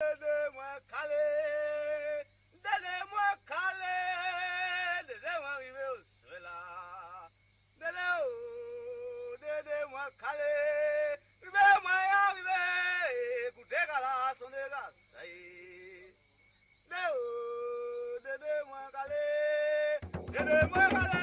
Donnez-moi calé, donnez-moi calé, donnez-moi arriver au cela. Donnez-moi calé, donnez-moi arriver, écoutez la son dégâts, ça y est. Donnez-moi calé, donnez-moi calé.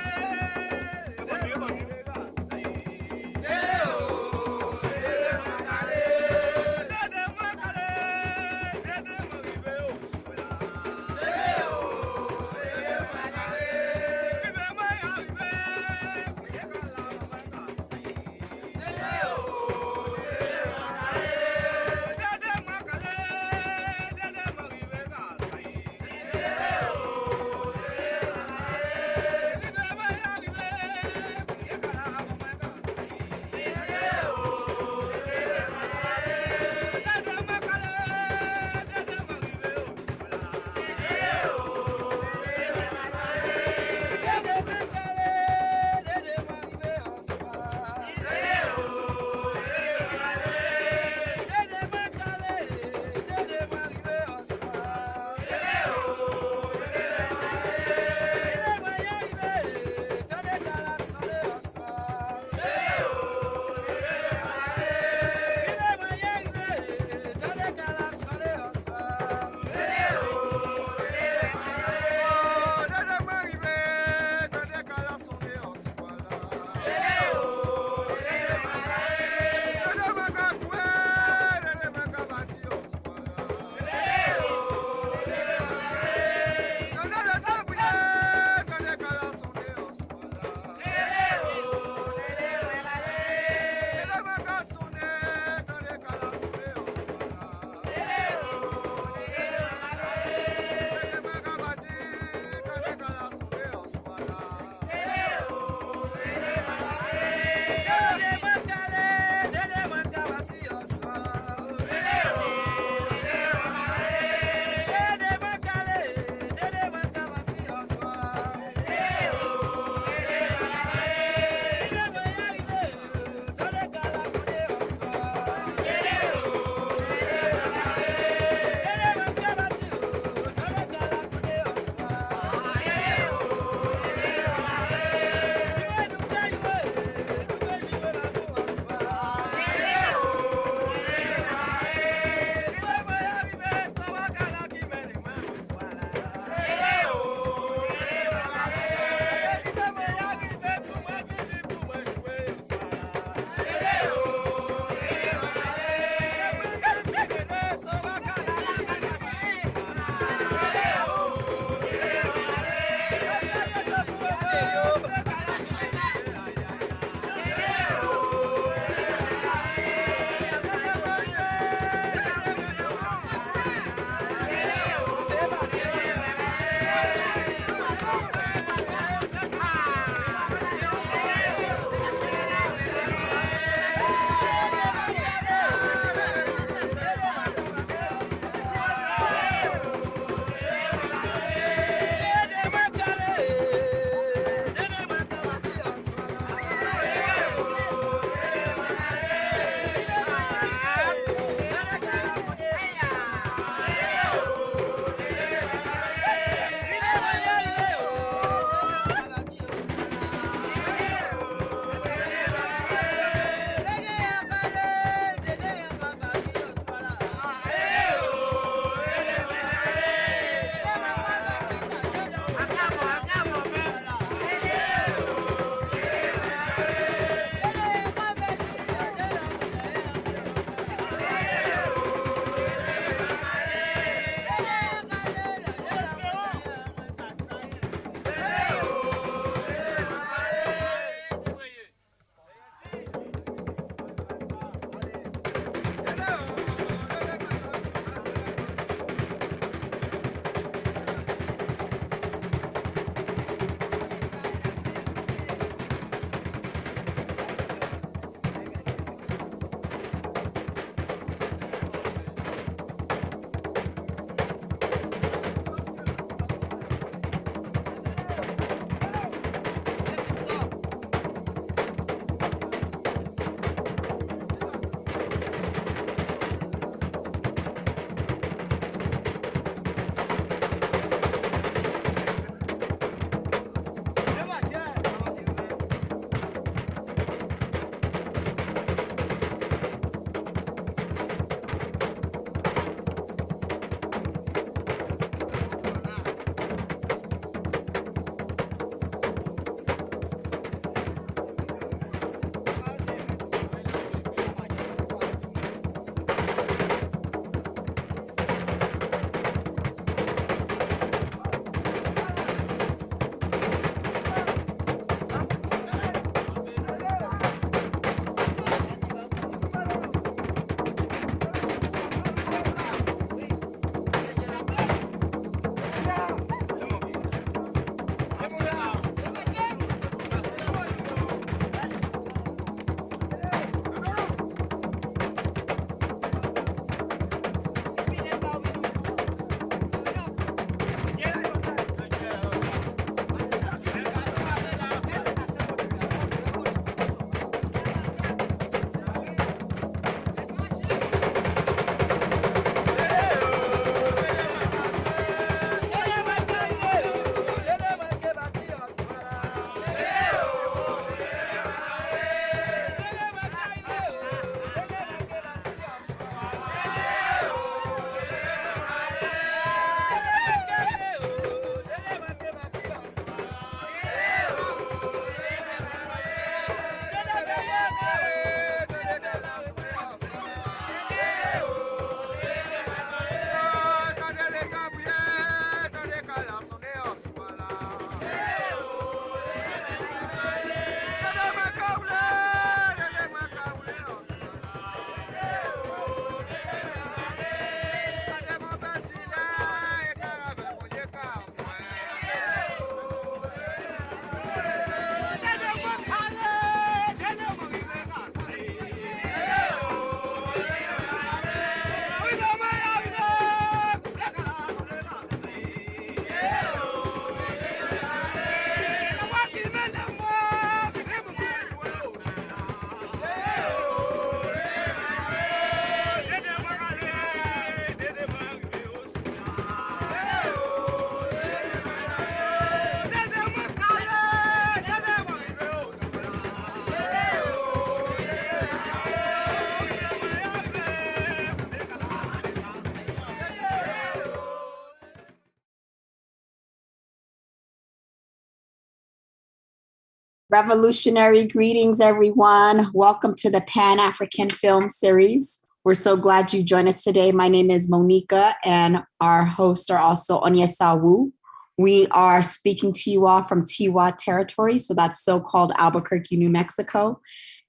Revolutionary greetings, everyone. Welcome to the Pan-African Film Series. We're so glad you joined us today. My name is Monica, and our hosts are also Onyesawu. We are speaking to you all from Tiwa territory, so that's so-called Albuquerque, New Mexico.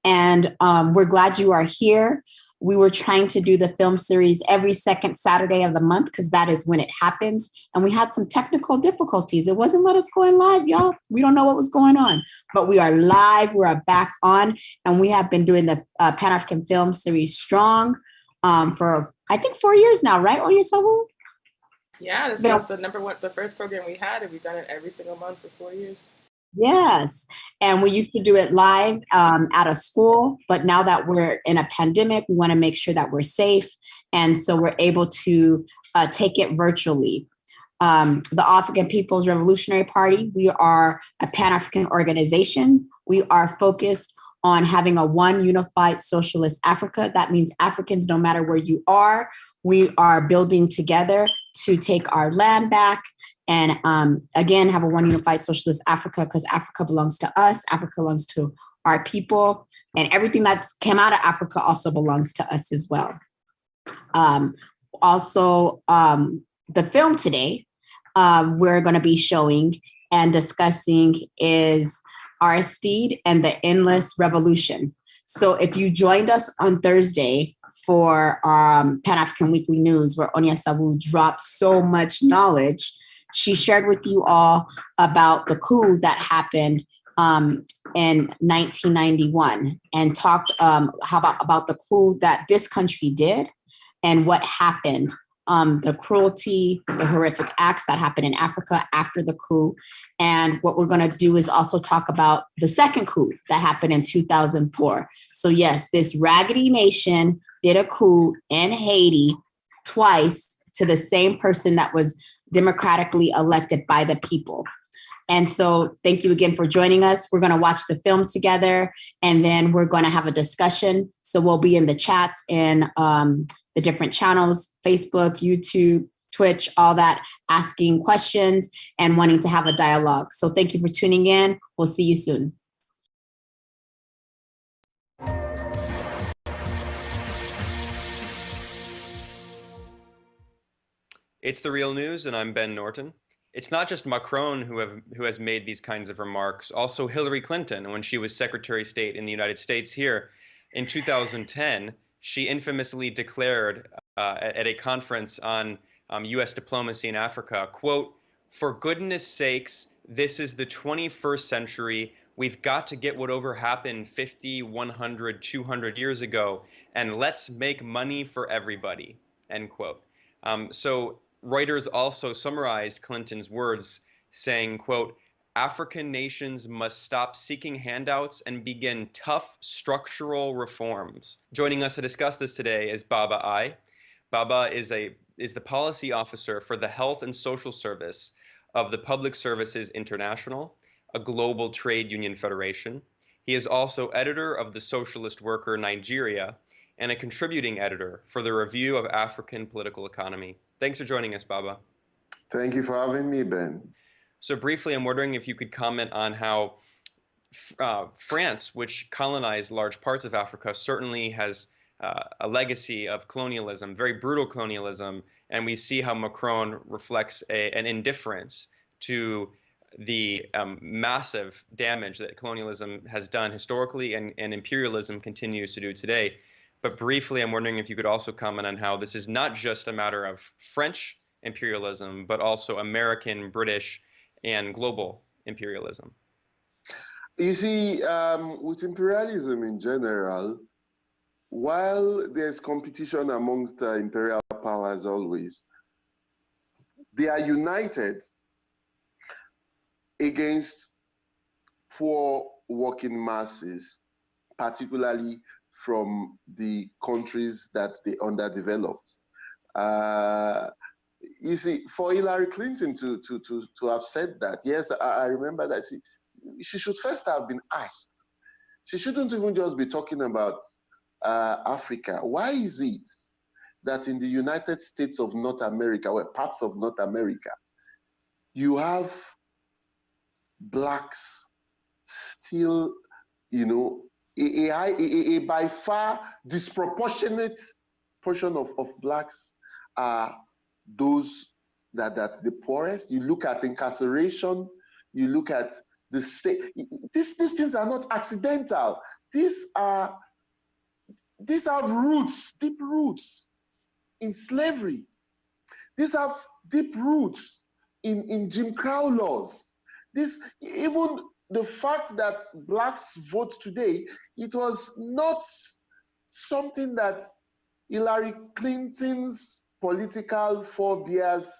And we're glad you are here. We were trying to do the film series every second Saturday of the month because that is when it happens. And we had some technical difficulties. It wasn't let us go in live, y'all. We don't know what was going on, but we are live. We are back on, and we have been doing the Pan-African Film Series strong for, I think, 4 years now, right, Onyesawu? Yeah, this is the first program we had, and we've done it every single month for 4 years. Yes. And we used to do it live at a school, but now that we're in a pandemic, we want to make sure that we're safe. And so we're able to take it virtually. The African People's Revolutionary Party, we are a Pan-African organization. We are focused on having a one unified socialist Africa. That means Africans, no matter where you are, we are building together to take our land back and again, have a one unified socialist Africa, because Africa belongs to us. Africa belongs to our people, and everything that's came out of Africa also belongs to us as well. Also, the film today we're going to be showing and discussing is Aristide and the Endless Revolution. So if you joined us on Thursday for Pan-African Weekly News, where Onyesawu dropped so much knowledge, she shared with you all about the coup that happened in 1991 and talked about the coup that this country did and what happened, the cruelty, the horrific acts that happened in Africa after the coup. And what we're going to do is also talk about the second coup that happened in 2004. So yes, this raggedy nation did a coup in Haiti twice to the same person that was democratically elected by the people. And so thank you again for joining us. We're going to watch the film together, and then we're going to have a discussion. So we'll be in the chats in the different channels, Facebook, YouTube, Twitch, all that, asking questions and wanting to have a dialogue. So thank you for tuning in. We'll see you soon. It's The Real News, and I'm Ben Norton. It's not just Macron who has made these kinds of remarks, also Hillary Clinton, when she was Secretary of State in the United States here. In 2010, she infamously declared at a conference on U.S. diplomacy in Africa, quote, "For goodness sakes, this is the 21st century. We've got to get whatever happened 50, 100, 200 years ago, and let's make money for everybody," end quote. So Reuters also summarized Clinton's words saying, quote, "African nations must stop seeking handouts and begin tough structural reforms." Joining us to discuss this today is Baba I. Baba is the policy officer for the Health and Social Service of the Public Services International, a global trade union federation. He is also editor of the Socialist Worker Nigeria and a contributing editor for the Review of African Political Economy. Thanks for joining us, Baba. Thank you for having me, Ben. So briefly, I'm wondering if you could comment on how France, which colonized large parts of Africa, certainly has a legacy of colonialism, very brutal colonialism, and we see how Macron reflects an indifference to the massive damage that colonialism has done historically and imperialism continues to do today. But briefly, I'm wondering if you could also comment on how this is not just a matter of French imperialism, but also American, British, and global imperialism. You see, with imperialism in general, while there's competition amongst imperial powers always, they are united against poor working masses, particularly from the countries that they underdeveloped. You see, for Hillary Clinton to have said that, yes, I remember that she should first have been asked. She shouldn't even just be talking about Africa. Why is it that in the United States of North America, or parts of North America, you have blacks still, you know, a by far disproportionate portion of blacks are those that the poorest. You look at incarceration, you look at the state. These things are not accidental. These have roots, deep roots in slavery. These have deep roots in Jim Crow laws. Even the fact that blacks vote today, it was not something that Hillary Clinton's political forebears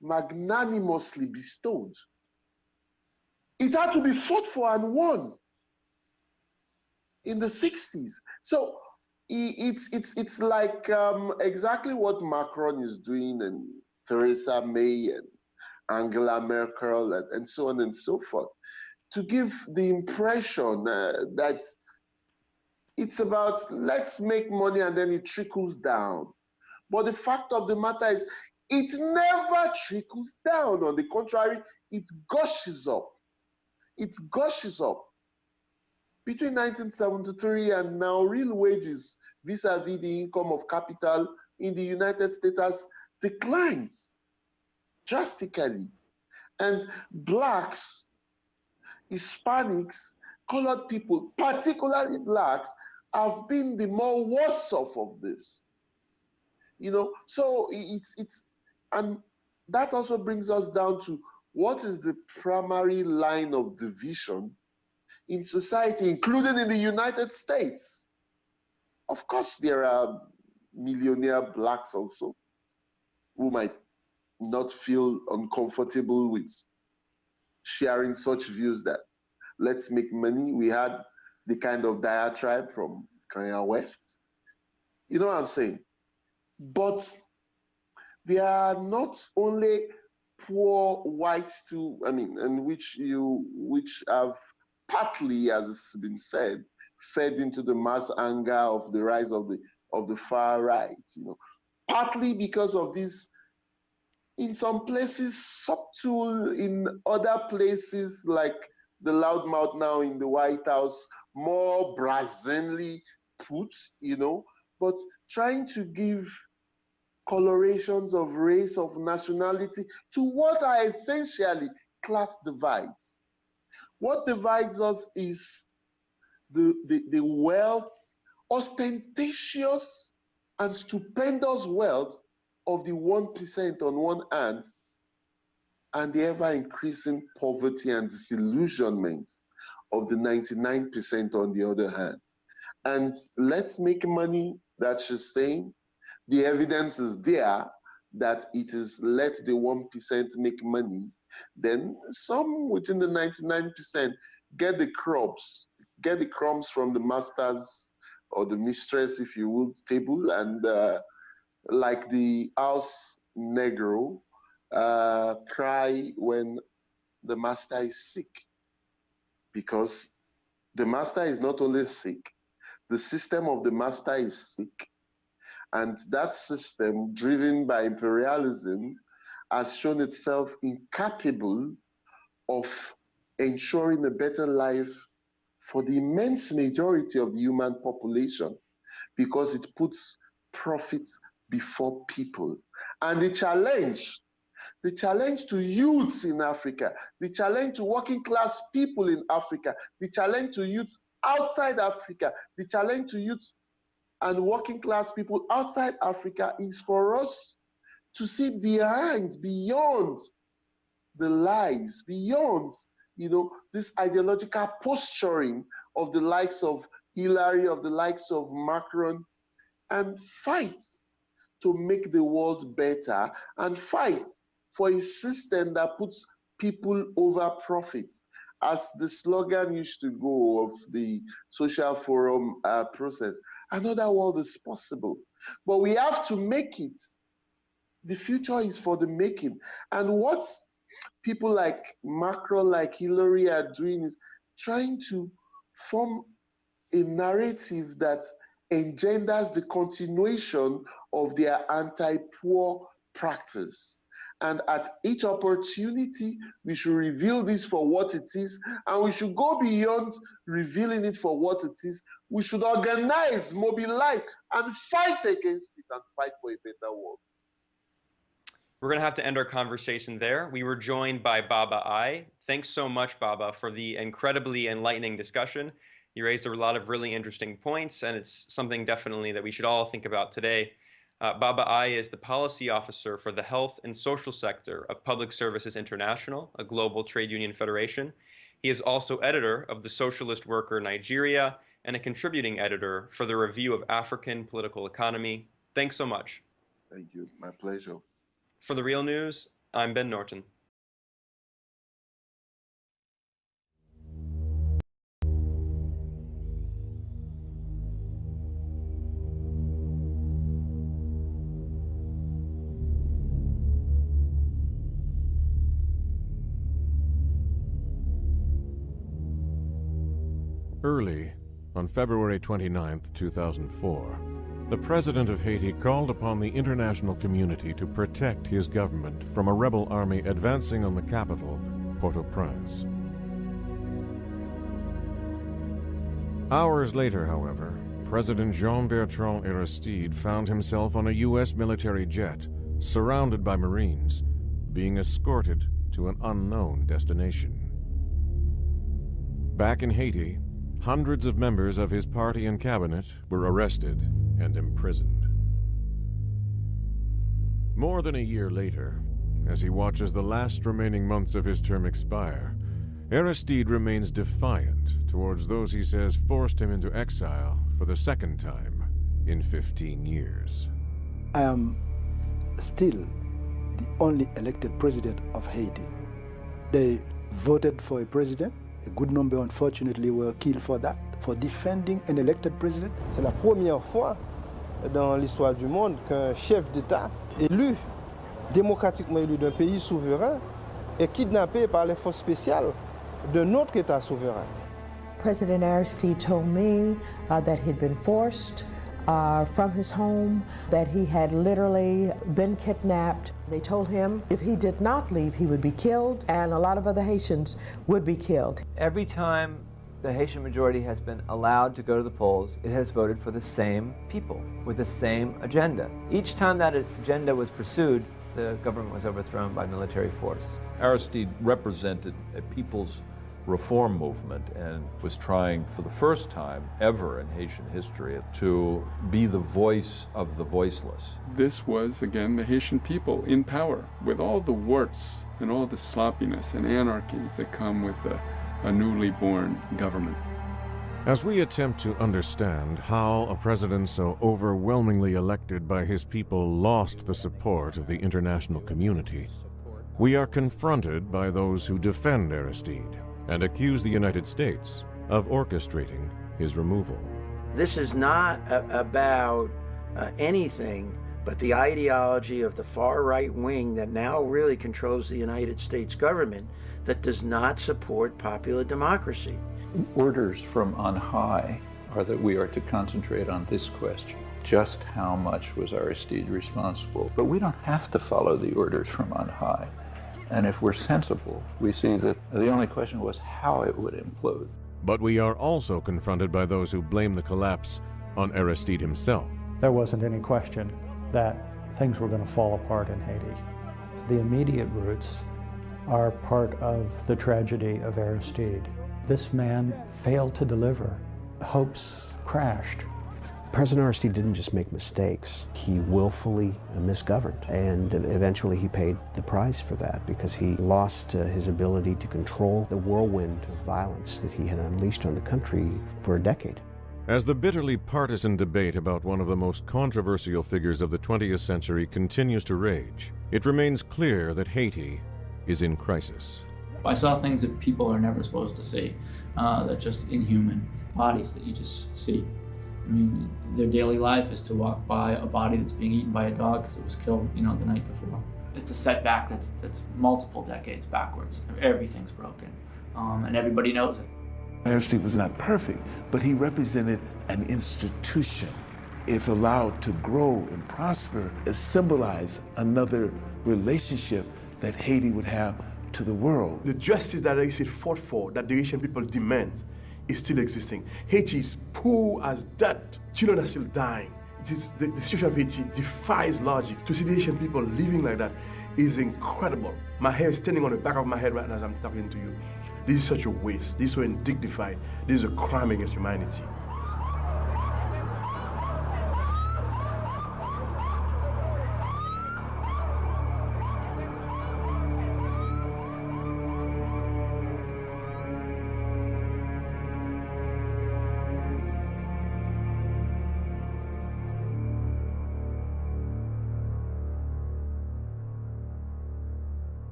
magnanimously bestowed. It had to be fought for and won in the 60s. So it's like exactly what Macron is doing, and Theresa May and Angela Merkel and so on and so forth, to give the impression that it's about let's make money and then it trickles down. But the fact of the matter is, it never trickles down. On the contrary, it gushes up. It gushes up. Between 1973 and now, real wages vis-a-vis the income of capital in the United States has declined drastically. And blacks, Hispanics, colored people, particularly blacks, have been the more worse off of this. You know, so and that also brings us down to what is the primary line of division in society, including in the United States. Of course, there are millionaire blacks also who might not feel uncomfortable with sharing such views that let's make money. We had the kind of diatribe from Kanye West. You know what I'm saying? But they are not only poor whites too, and which have partly, as it's been said, fed into the mass anger of the rise of the far right, you know, partly because of this, in some places subtle, in other places like the loudmouth now in the White House, more brazenly put, you know, but trying to give colorations of race, of nationality to what are essentially class divides. What divides us is the wealth, ostentatious and stupendous wealth of the 1% on one hand, and the ever-increasing poverty and disillusionment of the 99% on the other hand. And let's make money, that's just saying. The evidence is there that it is let the 1% make money. Then some within the 99% get the crumbs from the masters or the mistress, if you will, table, and like the house negro, cry when the master is sick. Because the master is not only sick, the system of the master is sick. And that system, driven by imperialism, has shown itself incapable of ensuring a better life for the immense majority of the human population, because it puts profit before people. And the challenge to youths in Africa, the challenge to working class people in Africa, the challenge to youths outside Africa, the challenge to youths and working class people outside Africa is for us to see beyond the lies, beyond, you know, this ideological posturing of the likes of Hillary, of the likes of Macron, and fight to make the world better, and fight for a system that puts people over profit. As the slogan used to go of the social forum process, another world is possible. But we have to make it. The future is for the making. And what people like Macron, like Hillary are doing is trying to form a narrative that engenders the continuation of their anti-poor practice. And at each opportunity, we should reveal this for what it is, and we should go beyond revealing it for what it is. We should organize, mobilize, and fight against it and fight for a better world. We're going to have to end our conversation there. We were joined by Baba I. Thanks so much, Baba, for the incredibly enlightening discussion. You raised a lot of really interesting points, and it's something definitely that we should all think about today. Baba I is the policy officer for the health and social sector of Public Services International, a global trade union federation. He is also editor of the Socialist Worker Nigeria and a contributing editor for the Review of African Political Economy. Thanks so much. Thank you. My pleasure. For The Real News, I'm Ben Norton. Early, on February 29, 2004, the president of Haiti called upon the international community to protect his government from a rebel army advancing on the capital, Port-au-Prince. Hours later, however, President Bertrand Aristide found himself on a U.S. military jet, surrounded by Marines, being escorted to an unknown destination. Back in Haiti, hundreds of members of his party and cabinet were arrested and imprisoned. More than a year later, as he watches the last remaining months of his term expire, Aristide remains defiant towards those he says forced him into exile for the second time in 15 years. I am still the only elected president of Haiti. They voted for a president. A good number, unfortunately, were killed for that, for defending an elected president. C'est la première fois dans l'histoire du monde qu'un chef d'État élu, démocratiquement élu d'un pays souverain, est kidnappé par les forces spéciales d'un autre État souverain. President Aristide told me that he'd been forced from his home, that he had literally been kidnapped. They told him if he did not leave, he would be killed, and a lot of other Haitians would be killed. Every time the Haitian majority has been allowed to go to the polls, it has voted for the same people with the same agenda. Each time that agenda was pursued, the government was overthrown by military force. Aristide represented a people's reform movement and was trying for the first time ever in Haitian history to be the voice of the voiceless. This was, again, the Haitian people in power with all the warts and all the sloppiness and anarchy that come with a newly born government. As we attempt to understand how a president so overwhelmingly elected by his people lost the support of the international community, we are confronted by those who defend Aristide and accuse the United States of orchestrating his removal. This is not about anything but the ideology of the far right wing that now really controls the United States government that does not support popular democracy. Orders from on high are that we are to concentrate on this question. Just how much was Aristide responsible? But we don't have to follow the orders from on high. And if we're sensible, we see that the only question was how it would implode. But we are also confronted by those who blame the collapse on Aristide himself. There wasn't any question that things were going to fall apart in Haiti. The immediate roots are part of the tragedy of Aristide. This man failed to deliver. Hopes crashed. President Aristide didn't just make mistakes, he willfully misgoverned, and eventually he paid the price for that because he lost his ability to control the whirlwind of violence that he had unleashed on the country for a decade. As the bitterly partisan debate about one of the most controversial figures of the 20th century continues to rage, it remains clear that Haiti is in crisis. I saw things that people are never supposed to see, that just inhuman bodies that you just see. I mean, their daily life is to walk by a body that's being eaten by a dog because it was killed, the night before. It's a setback that's multiple decades backwards. Everything's broken, and everybody knows it. Aristide was not perfect, but he represented an institution if allowed to grow and prosper, it symbolized another relationship that Haiti would have to the world. The justice that Haiti fought for, that the Haitian people demand, is still existing. Haiti is poor as dirt. Children are still dying. The situation of Haiti defies logic. To see the Haitian people living like that is incredible. My hair is standing on the back of my head right now as I'm talking to you. This is such a waste. This is so undignified. This is a crime against humanity.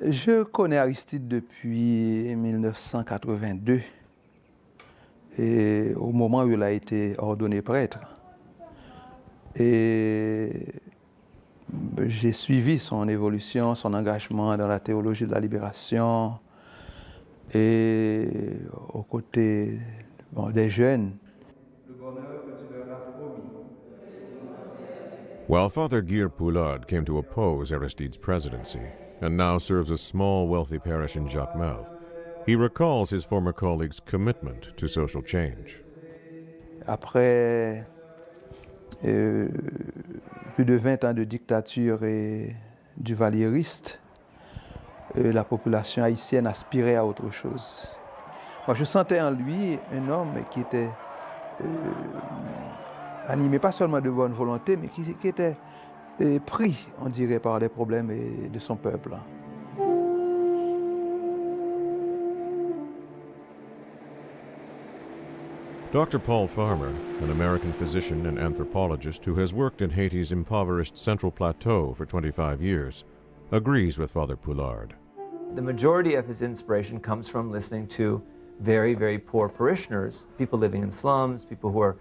Je connais Aristide depuis 1982, et au moment où il a été ordonné prêtre. Et j'ai suivi son évolution, son engagement dans la théologie de la libération et aux côtés des jeunes. While Father Guy Poulard came to oppose Aristide's presidency and now serves a small, wealthy parish in Jacmel, he recalls his former colleague's commitment to social change. Après plus de 20 ans de dictature et du valieriste, la population haïtienne aspirait à autre chose. Moi, je sentais en lui un homme qui était animé pas seulement de bonne volonté, mais qui était pris, on dirait, par les problèmes de son peuple. Dr. Paul Farmer, an American physician and anthropologist who has worked in Haiti's impoverished Central Plateau for 25 years, agrees with Father Poulard. The majority of his inspiration comes from listening to very, very poor parishioners, people living in slums, people who are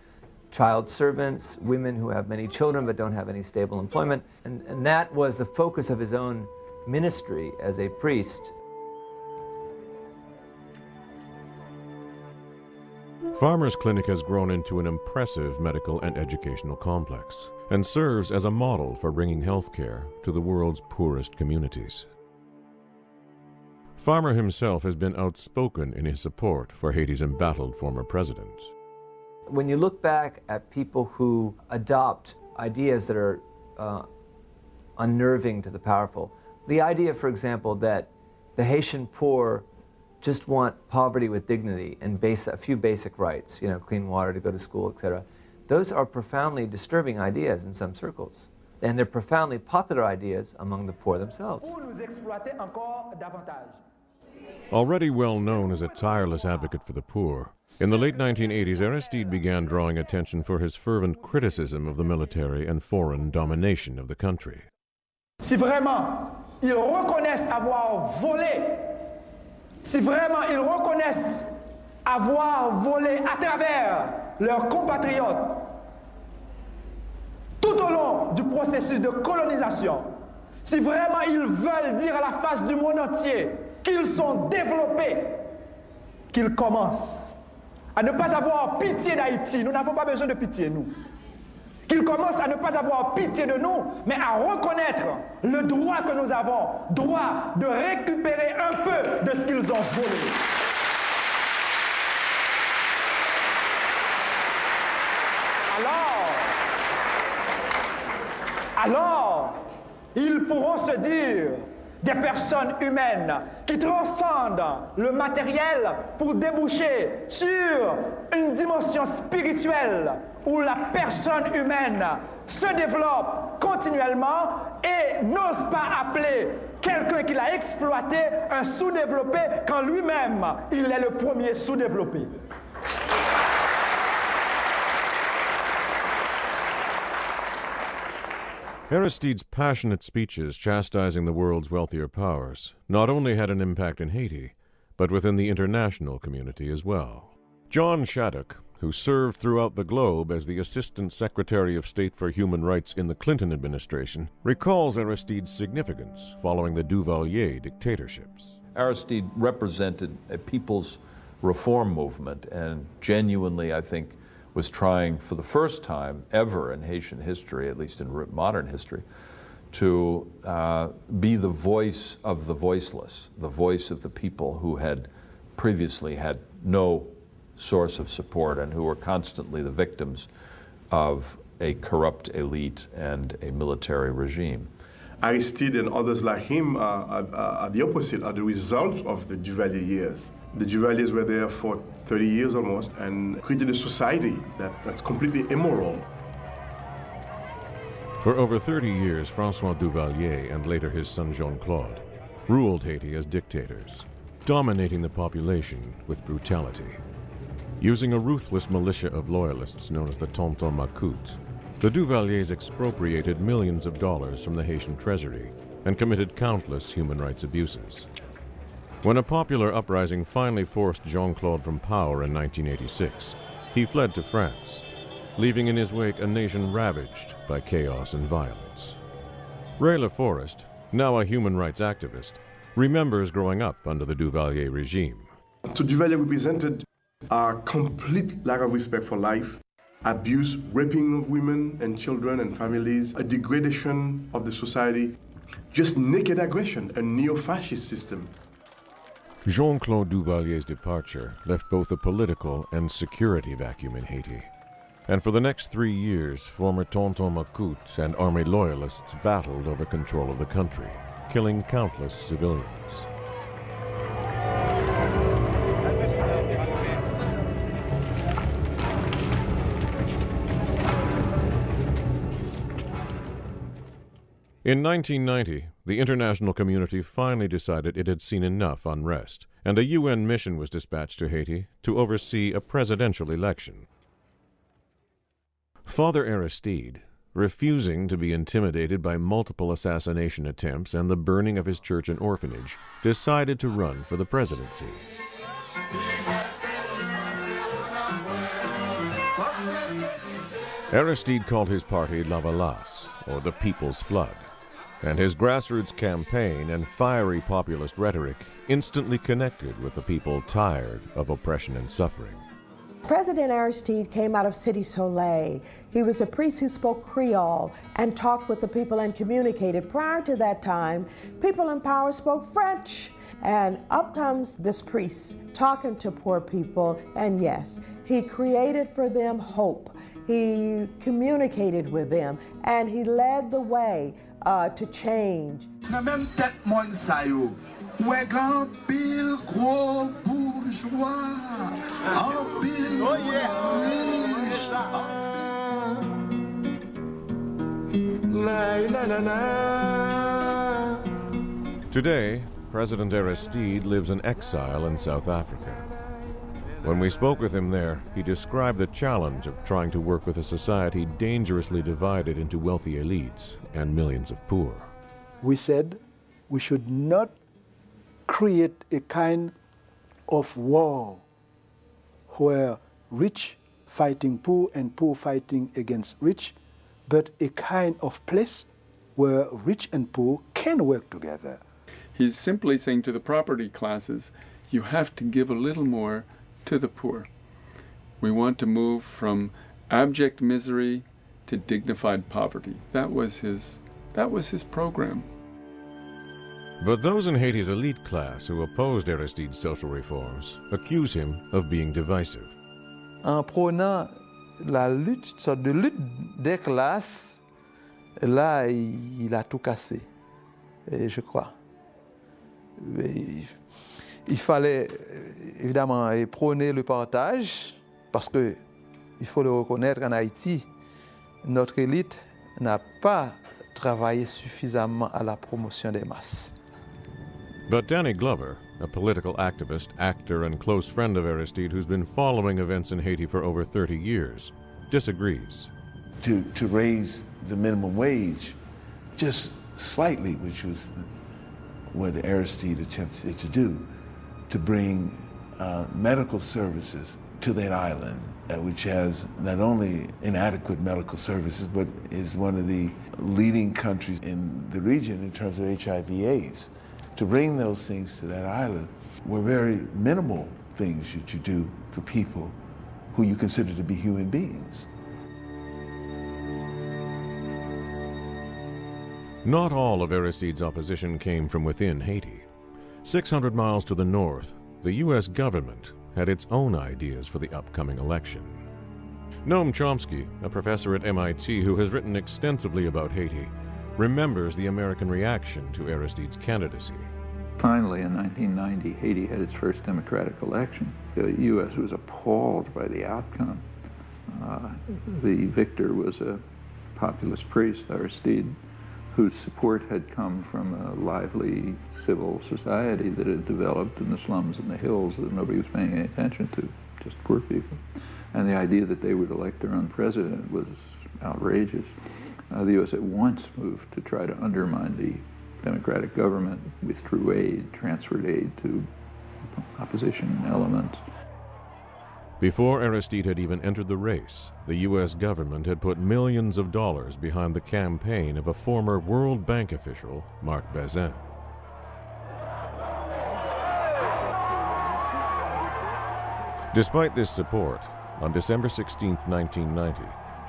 child servants, women who have many children but don't have any stable employment. And that was the focus of his own ministry as a priest. Farmer's clinic has grown into an impressive medical and educational complex and serves as a model for bringing health care to the world's poorest communities. Farmer himself has been outspoken in his support for Haiti's embattled former president. When you look back at people who adopt ideas that are unnerving to the powerful, the idea, for example, that the Haitian poor just want poverty with dignity and a few basic rights, you know, clean water to go to school, etc. Those are profoundly disturbing ideas in some circles. And they're profoundly popular ideas among the poor themselves. Already well known as a tireless advocate for the poor, in the late 1980s, Aristide began drawing attention for his fervent criticism of the military and foreign domination of the country. Si vraiment ils reconnaissent avoir volé, si vraiment ils reconnaissent avoir volé à travers leurs compatriotes tout au long du processus de colonisation, si vraiment ils veulent dire à la face du monde entier qu'ils sont développés, qu'ils commencent à ne pas avoir pitié d'Haïti. Nous n'avons pas besoin de pitié, nous. Qu'ils commencent à ne pas avoir pitié de nous, mais à reconnaître le droit que nous avons, droit de récupérer un peu de ce qu'ils ont volé. Alors, ils pourront se dire des personnes humaines qui transcendent le matériel pour déboucher sur une dimension spirituelle où la personne humaine se développe continuellement et n'ose pas appeler quelqu'un qu'il a exploité un sous-développé quand lui-même il est le premier sous-développé. Aristide's passionate speeches chastising the world's wealthier powers not only had an impact in Haiti, but within the international community as well. John Shattuck, who served throughout the globe as the Assistant Secretary of State for Human Rights in the Clinton administration, recalls Aristide's significance following the Duvalier dictatorships. Aristide represented a people's reform movement and genuinely, I think, was trying for the first time ever in Haitian history, at least in modern history, to be the voice of the voiceless, the voice of the people who had previously had no source of support and who were constantly the victims of a corrupt elite and a military regime. Aristide and others like him are the opposite, are the result of the Duvalier years. The Duvaliers were there for 30 years almost and created a society that's completely immoral. For over 30 years, François Duvalier and later his son Jean-Claude ruled Haiti as dictators, dominating the population with brutality. Using a ruthless militia of loyalists known as the Tonton Macoute, the Duvaliers expropriated millions of dollars from the Haitian treasury and committed countless human rights abuses. When a popular uprising finally forced Jean-Claude from power in 1986, he fled to France, leaving in his wake a nation ravaged by chaos and violence. Ray LaForest, now a human rights activist, remembers growing up under the Duvalier regime. So Duvalier represented a complete lack of respect for life, abuse, raping of women and children and families, a degradation of the society, just naked aggression, a neo-fascist system. Jean-Claude Duvalier's departure left both a political and security vacuum in Haiti. And for the next 3 years, former Tonton Macoute and army loyalists battled over control of the country, killing countless civilians. In 1990, the international community finally decided it had seen enough unrest, and a UN mission was dispatched to Haiti to oversee a presidential election. Father Aristide, refusing to be intimidated by multiple assassination attempts and the burning of his church and orphanage, decided to run for the presidency. Aristide called his party La Valasse, or the People's Flood, and his grassroots campaign and fiery populist rhetoric instantly connected with the people tired of oppression and suffering. President Aristide came out of Cité Soleil. He was a priest who spoke Creole and talked with the people and communicated. Prior to that time, people in power spoke French. And up comes this priest talking to poor people, and yes, he created for them hope. He communicated with them, and he led the way to change. Today, President Aristide lives in exile in South Africa. When we spoke with him there, he described the challenge of trying to work with a society dangerously divided into wealthy elites and millions of poor. We said we should not create a kind of war where rich fighting poor and poor fighting against rich, but a kind of place where rich and poor can work together. He's simply saying to the property classes, you have to give a little more to the poor. We want to move from abject misery to dignified poverty. That was his program. But those in Haiti's elite class who opposed Aristide's social reforms accuse him of being divisive. En prônant la lutte, une sorte de lutte des classes, là, il a tout cassé, je crois. Il fallait évidemment prôner le partage, parce que il faut le reconnaître, en Haïti, notre élite n'a pas travaillé suffisamment à la promotion des masses. But Danny Glover, a political activist, actor, and close friend of Aristide who's been following events in Haiti for over 30 years, disagrees. To raise the minimum wage just slightly, which was what Aristide attempted to do, to bring medical services to that island, which has not only inadequate medical services, but is one of the leading countries in the region in terms of HIV/AIDS. To bring those things to that island were very minimal things that you do for people who you consider to be human beings. Not all of Aristide's opposition came from within Haiti. 600 miles to the north, the U.S. government had its own ideas for the upcoming election. Noam Chomsky, a professor at MIT who has written extensively about Haiti, remembers the American reaction to Aristide's candidacy. Finally, in 1990, Haiti had its first democratic election. The U.S. was appalled by the outcome. The victor was a populist priest, Aristide, whose support had come from a lively civil society that had developed in the slums and the hills that nobody was paying any attention to, just poor people. And the idea that they would elect their own president was outrageous. The U.S. at once moved to try to undermine the democratic government, withdrew aid, transferred aid to opposition elements. Before Aristide had even entered the race, the U.S. government had put millions of dollars behind the campaign of a former World Bank official, Marc Bazin. Despite this support, on December 16, 1990,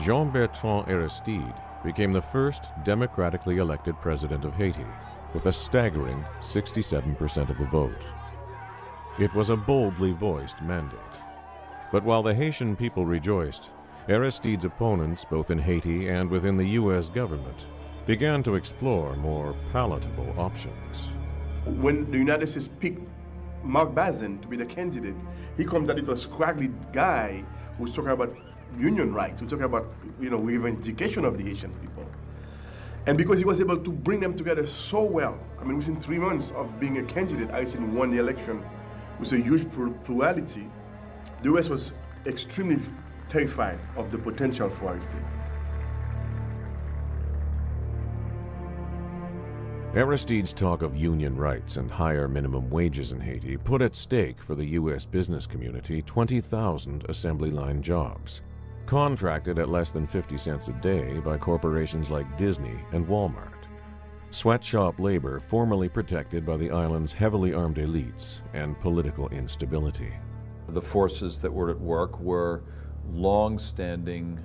Jean-Bertrand Aristide became the first democratically elected president of Haiti, with a staggering 67% of the vote. It was a boldly voiced mandate. But while the Haitian people rejoiced, Aristide's opponents, both in Haiti and within the U.S. government, began to explore more palatable options. When the United States picked Marc Bazin to be the candidate, he comes out with a scraggly guy who's talking about union rights, who's talking about, reivindication of the Haitian people. And because he was able to bring them together so well, I mean, within 3 months of being a candidate, Aristide won the election with a huge plurality. The U.S. was extremely terrified of the potential for Aristide. Aristide's talk of union rights and higher minimum wages in Haiti put at stake for the U.S. business community 20,000 assembly line jobs, contracted at less than 50 cents a day by corporations like Disney and Walmart. Sweatshop labor formerly protected by the island's heavily armed elites and political instability. The forces that were at work were long-standing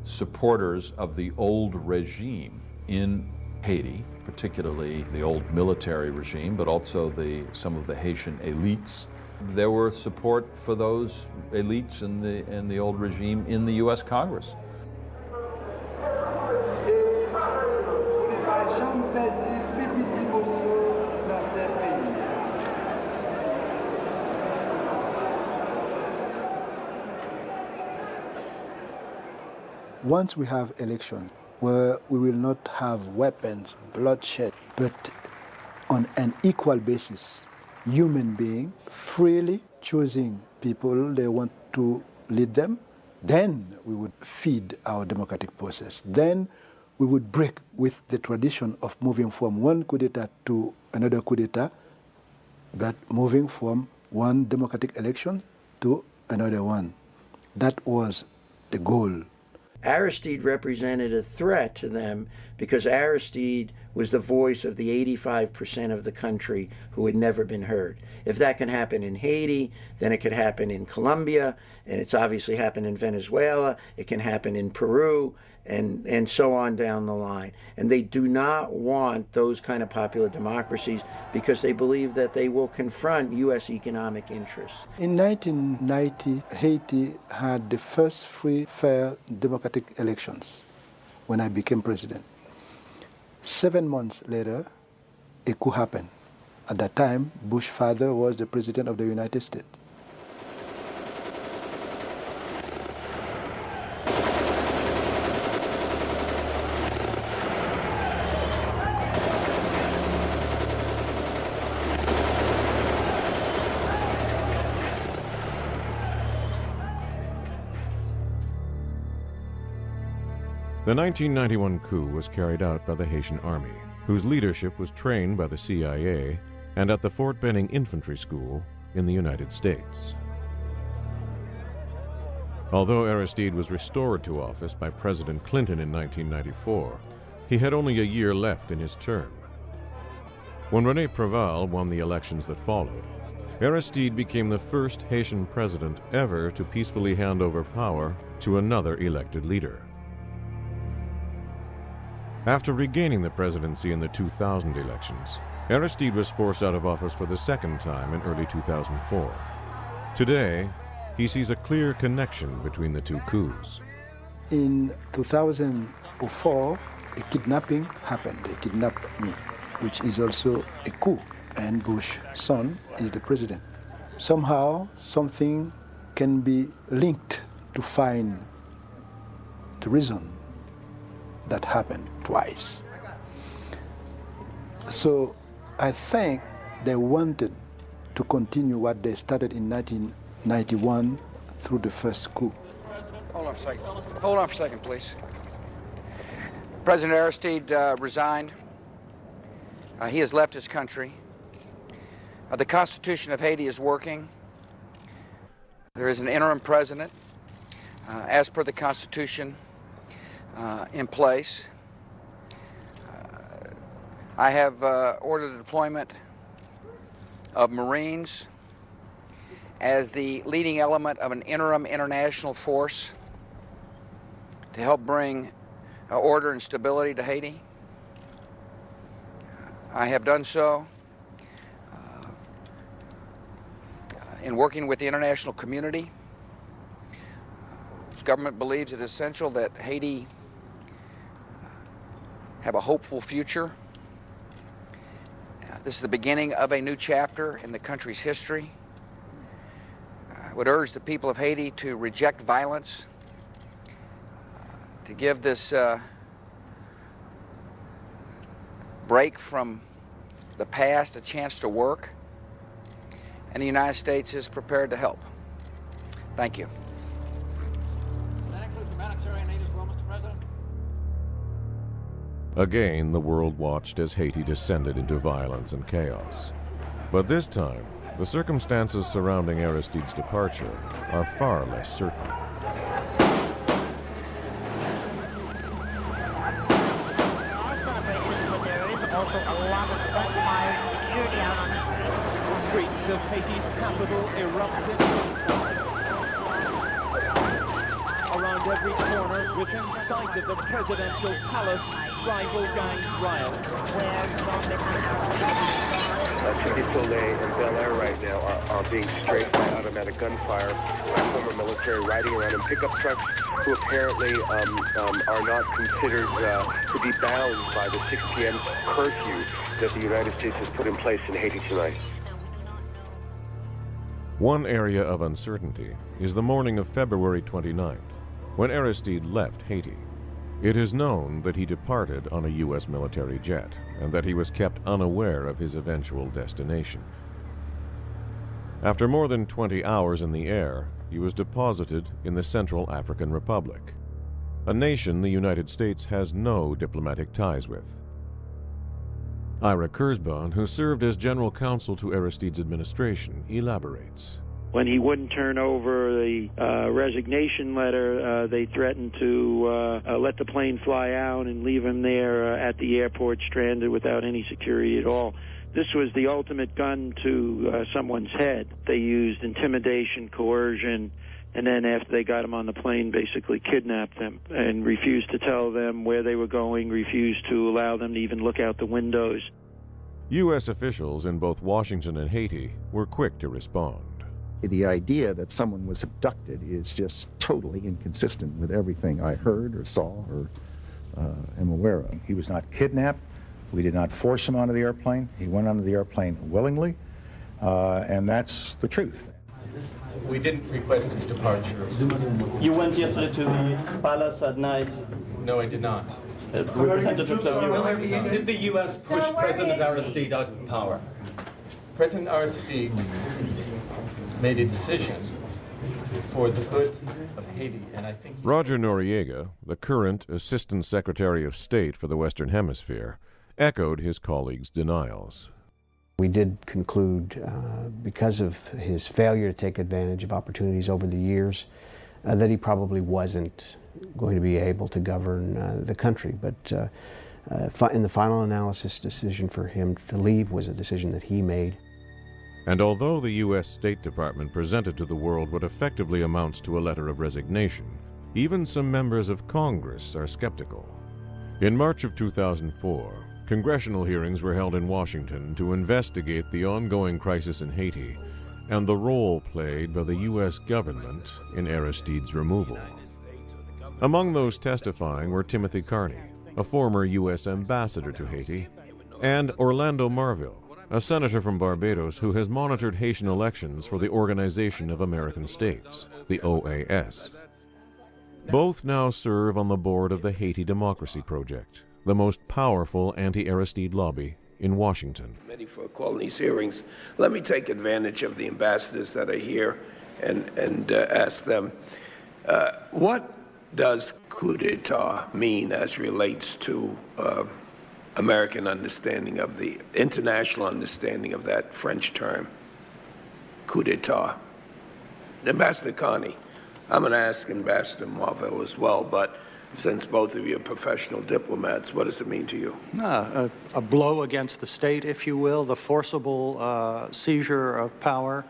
supporters of the old regime in Haiti, particularly the old military regime, but also some of the Haitian elites. There were support for those elites in the old regime in the U.S. Congress. Once we have elections where we will not have weapons, bloodshed, but on an equal basis, human beings freely choosing people they want to lead them, then we would feed our democratic process. Then we would break with the tradition of moving from one coup d'etat to another coup d'etat, but moving from one democratic election to another one. That was the goal. Aristide represented a threat to them because Aristide was the voice of the 85% of the country who had never been heard. If that can happen in Haiti, then it could happen in Colombia, and it's obviously happened in Venezuela, it can happen in Peru, and so on down the line. And they do not want those kind of popular democracies because they believe that they will confront U.S. economic interests. In 1990, Haiti had the first free, fair, democratic elections when I became president. 7 months later, a coup happened. At that time, Bush's father was the president of the United States. The 1991 coup was carried out by the Haitian army, whose leadership was trained by the CIA and at the Fort Benning Infantry School in the United States. Although Aristide was restored to office by President Clinton in 1994, he had only a year left in his term. When René Préval won the elections that followed, Aristide became the first Haitian president ever to peacefully hand over power to another elected leader. After regaining the presidency in the 2000 elections, Aristide was forced out of office for the second time in early 2004. Today, he sees a clear connection between the two coups. In 2004, a kidnapping happened. They kidnapped me, which is also a coup, and Bush's son is the president. Somehow, something can be linked to find the reason that happened twice. So I think they wanted to continue what they started in 1991 through the first coup. Hold on a second. Hold on for a second, please. President Aristide resigned. He has left his country. The Constitution of Haiti is working. There is an interim president, as per the Constitution, in place. I have ordered the deployment of Marines as the leading element of an interim international force to help bring order and stability to Haiti. I have done so in working with the international community. This government believes it is essential that Haiti have a hopeful future. This is the beginning of a new chapter in the country's history. I would urge the people of Haiti to reject violence, to give this break from the past a chance to work, and the United States is prepared to help. Thank you. Again, the world watched as Haiti descended into violence and chaos. But this time, the circumstances surrounding Aristide's departure are far less certain. Also a lot of gunfire security out on the streets of Haiti's capital erupted. Around every corner, within sight of the presidential palace, rival gangs riot. City Soleil and Bel Air right now are being strafed by automatic gunfire by former military riding around in pickup trucks who apparently are not considered to be bound by the 6 p.m. curfew that the United States has put in place in Haiti tonight. One area of uncertainty is the morning of February 29th, when Aristide left Haiti. It is known that he departed on a U.S. military jet and that he was kept unaware of his eventual destination. After more than 20 hours in the air, he was deposited in the Central African Republic, a nation the United States has no diplomatic ties with. Ira Kurzban, who served as general counsel to Aristide's administration, elaborates. When he wouldn't turn over the resignation letter, they threatened to let the plane fly out and leave him there at the airport stranded without any security at all. This was the ultimate gun to someone's head. They used intimidation, coercion, and then after they got him on the plane, basically kidnapped them and refused to tell them where they were going, refused to allow them to even look out the windows. U.S. officials in both Washington and Haiti were quick to respond. The idea that someone was abducted is just totally inconsistent with everything I heard or saw or am aware of. He was not kidnapped. We did not force him onto the airplane. He went onto the airplane willingly, and that's the truth. We didn't request his departure. You went yesterday to the palace at night? No, I did not. Representatives of you? Did the U.S. push President Aristide out of power? President Aristide made a decision for the good of Haiti, and I think Roger Noriega, the current Assistant Secretary of State for the Western Hemisphere, echoed his colleagues' denials. We did conclude, because of his failure to take advantage of opportunities over the years, that he probably wasn't going to be able to govern the country. But in the final analysis, decision for him to leave was a decision that he made. And although the U.S. State Department presented to the world what effectively amounts to a letter of resignation, even some members of Congress are skeptical. In March of 2004, congressional hearings were held in Washington to investigate the ongoing crisis in Haiti and the role played by the U.S. government in Aristide's removal. Among those testifying were Timothy Carney, a former U.S. ambassador to Haiti, and Orlando Marville, a senator from Barbados who has monitored Haitian elections for the Organization of American States, the OAS. Both now serve on the board of the Haiti Democracy Project, the most powerful anti-Aristide lobby in Washington. Committee for calling these hearings. Let me take advantage of the ambassadors that are here and ask them, what does coup d'etat mean as relates to American understanding of the international understanding of that French term, coup d'etat? Ambassador Carney, I'm going to ask Ambassador Marville as well, but since both of you are professional diplomats, what does it mean to you? A blow against the state, if you will, the forcible seizure of power,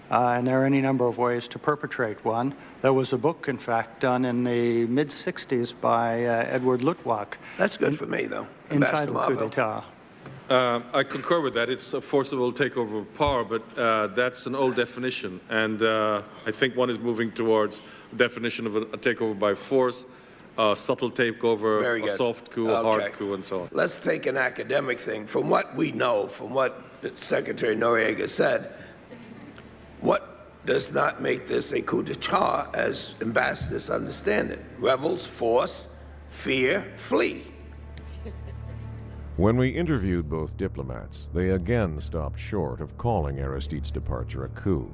and there are any number of ways to perpetrate one. There was a book, in fact, done in the mid-'60s by Edward Luttwak. That's good for me, though. Entitled Coup d'etat. I concur with that. It's a forcible takeover of power, but that's an old definition, and I think one is moving towards a definition of a takeover by force, a subtle takeover, a soft coup, a hard coup, and so on. Let's take an academic thing. From what we know, from what Secretary Noriega said, what does not make this a coup d'etat as ambassadors understand it? Rebels, force, fear, flee. When we interviewed both diplomats, they again stopped short of calling Aristide's departure a coup.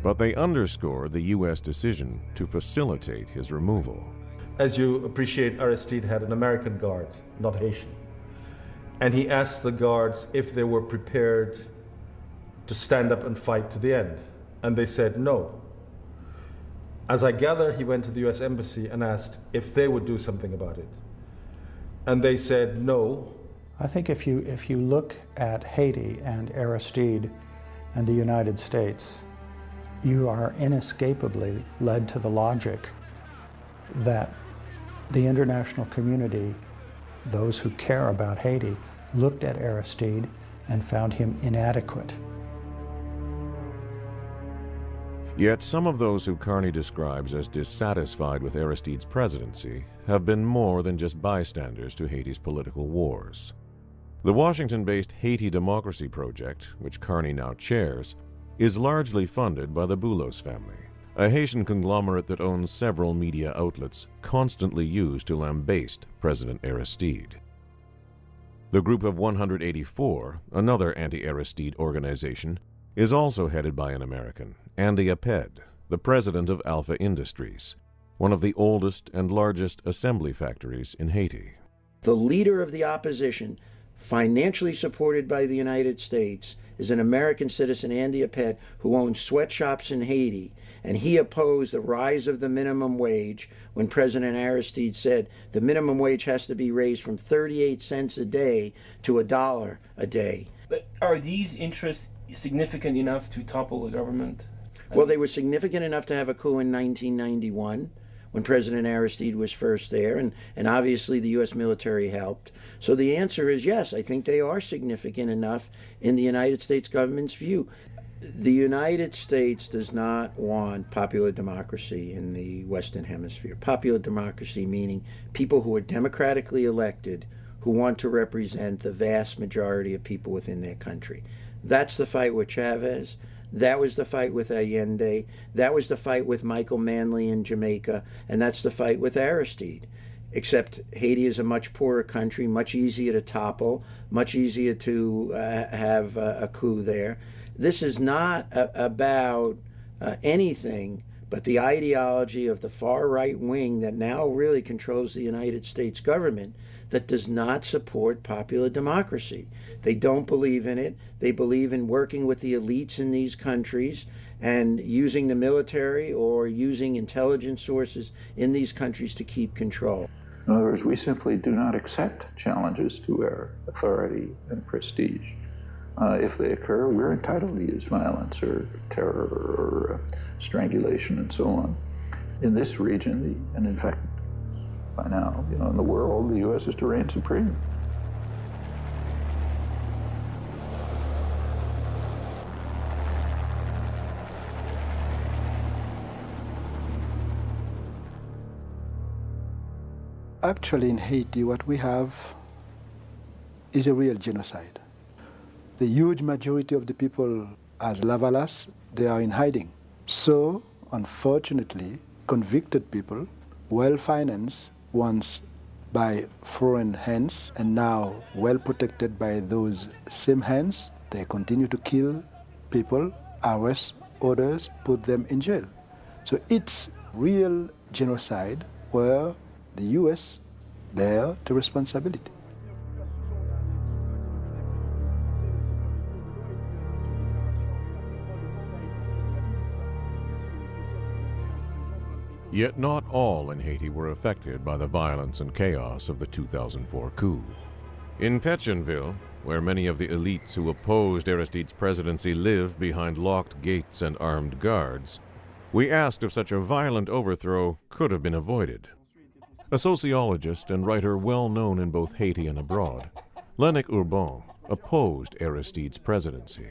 But they underscored the U.S. decision to facilitate his removal. As you appreciate, Aristide had an American guard, not Haitian. And he asked the guards if they were prepared to stand up and fight to the end. And they said no. As I gather, he went to the U.S. Embassy and asked if they would do something about it. And they said no. I think if you look at Haiti and Aristide and the United States, you are inescapably led to the logic that the international community, those who care about Haiti, looked at Aristide and found him inadequate. Yet some of those who Carney describes as dissatisfied with Aristide's presidency have been more than just bystanders to Haiti's political wars. The Washington-based Haiti Democracy Project, which Carney now chairs, is largely funded by the Boulos family, a Haitian conglomerate that owns several media outlets constantly used to lambaste President Aristide. The Group of 184, another anti-Aristide organization, is also headed by an American, Andy Aped, the president of Alpha Industries, one of the oldest and largest assembly factories in Haiti. The leader of the opposition, financially supported by the United States, is an American citizen, Andy Aped, who owns sweatshops in Haiti, and he opposed the rise of the minimum wage when President Aristide said the minimum wage has to be raised from 38 cents a day to $1 a day. But are these interests significant enough to topple the government? Well, they were significant enough to have a coup in 1991 when President Aristide was first there, and obviously the U.S. military helped. So the answer is yes, I think they are significant enough in the United States government's view. The United States does not want popular democracy in the Western Hemisphere. Popular democracy meaning people who are democratically elected who want to represent the vast majority of people within their country. That's the fight with Chavez. That was the fight with Allende. That was the fight with Michael Manley in Jamaica. And that's the fight with Aristide. Except Haiti is a much poorer country, much easier to topple, much easier to have a coup there. This is not about anything but the ideology of the far right wing that now really controls the United States government that does not support popular democracy. They don't believe in it. They believe in working with the elites in these countries and using the military or using intelligence sources in these countries to keep control. In other words, we simply do not accept challenges to our authority and prestige. If they occur, we're entitled to use violence or terror or strangulation and so on. In this region, and in fact, by now, in the world, the U.S. is to reign supreme. Actually, in Haiti, what we have is a real genocide. The huge majority of the people, as Lavalas, they are in hiding. So, unfortunately, convicted people, well-financed, once by foreign hands, and now well protected by those same hands, they continue to kill people, arrest others, put them in jail. So it's real genocide where the U.S. bear the responsibility. Yet not all in Haiti were affected by the violence and chaos of the 2004 coup. In Pétionville, where many of the elites who opposed Aristide's presidency live behind locked gates and armed guards, we asked if such a violent overthrow could have been avoided. A sociologist and writer well known in both Haiti and abroad, Lennox Urban opposed Aristide's presidency.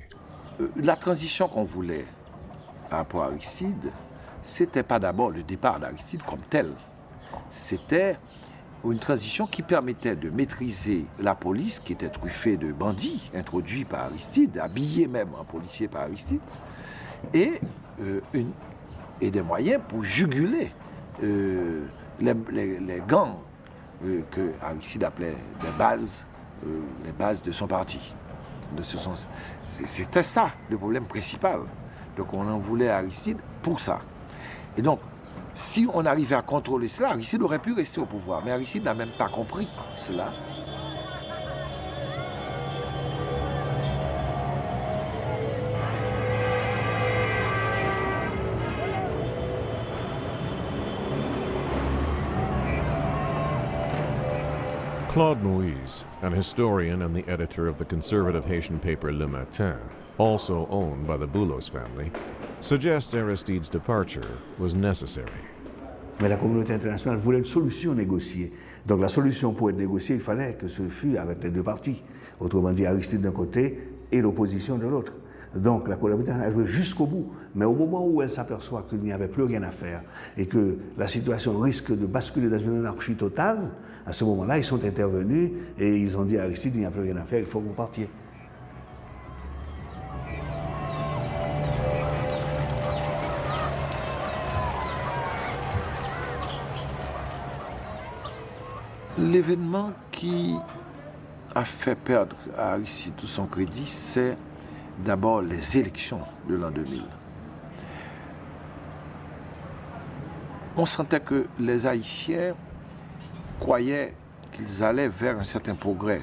La transition qu'on voulait pour Aristide, c'était pas d'abord le départ d'Aristide comme tel. C'était une transition qui permettait de maîtriser la police, qui était truffée de bandits introduits par Aristide, habillés même en policiers par Aristide, et des moyens pour juguler les gangs que Aristide appelait les bases de son parti. C'était ça le problème principal. Donc on en voulait à Aristide pour ça. Et donc, si on arrivait à contrôler cela, Aristide aurait pu rester au pouvoir. Mais Aristide n'a même pas compris cela. Claude Moïse, an historian and the editor of the conservative Haitian paper Le Matin, also owned by the Boulos family, suggests Aristide's departure was necessary. Mais la communauté internationale voulait une solution négociée. Donc la solution pour être négociée, il fallait que ce fût avec les deux partis. Autrement dit, Aristide d'un côté et l'opposition de l'autre. Donc la communauté internationale a joué jusqu'au bout. Mais au moment où elle s'aperçoit qu'il n'y avait plus rien à faire et que la situation risque de basculer dans une anarchie totale, à ce moment-là, ils sont intervenus et ils ont dit à Aristide, il n'y a plus rien à faire, il faut que vous partiez. L'événement qui a fait perdre à Aristide tout son crédit, c'est d'abord les élections de l'an 2000. On sentait que les Haïtiens croyaient qu'ils allaient vers un certain progrès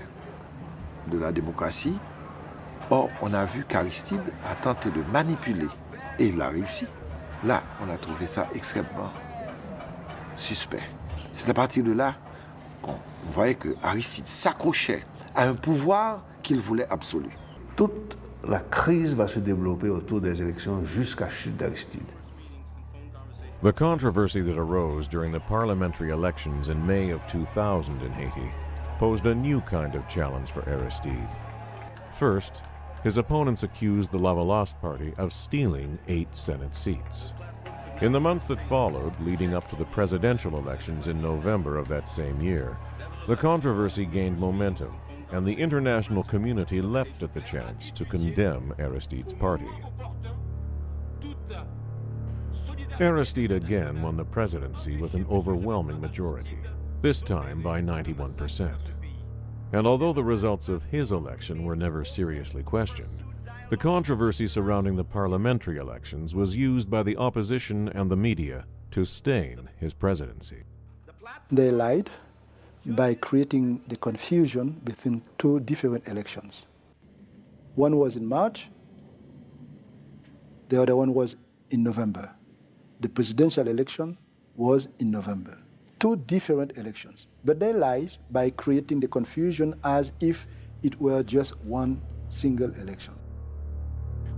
de la démocratie. Or, on a vu qu'Aristide a tenté de manipuler, et il a réussi. Là, on a trouvé ça extrêmement suspect. C'est à partir de là qu'on voyait que Aristide s'accrochait à un pouvoir qu'il voulait absolu. Toute la crise va se développer autour des élections jusqu'à la chute d'Aristide. The controversy that arose during the parliamentary elections in May of 2000 in Haiti posed a new kind of challenge for Aristide. First, his opponents accused the Lavalas party of stealing 8 Senate seats. In the months that followed, leading up to the presidential elections in November of that same year, the controversy gained momentum, and the international community leapt at the chance to condemn Aristide's party. Aristide again won the presidency with an overwhelming majority, this time by 91%. And although the results of his election were never seriously questioned, The controversy surrounding the parliamentary elections was used by the opposition and the media to stain his presidency. They lied by creating the confusion between two different elections. One was in March, the other one was in November. The presidential election was in November. Two different elections. But they lied by creating the confusion as if it were just one single election.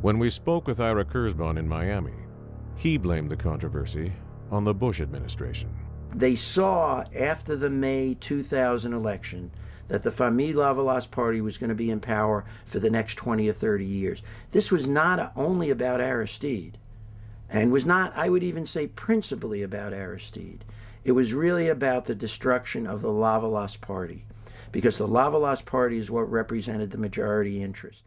When we spoke with Ira Kurzban in Miami, he blamed the controversy on the Bush administration. They saw after the May 2000 election that the Famille Lavalas party was going to be in power for the next 20 or 30 years. This was not only about Aristide, and was not, I would even say, principally about Aristide. It was really about the destruction of the Lavalas party, because the Lavalas party is what represented the majority interest.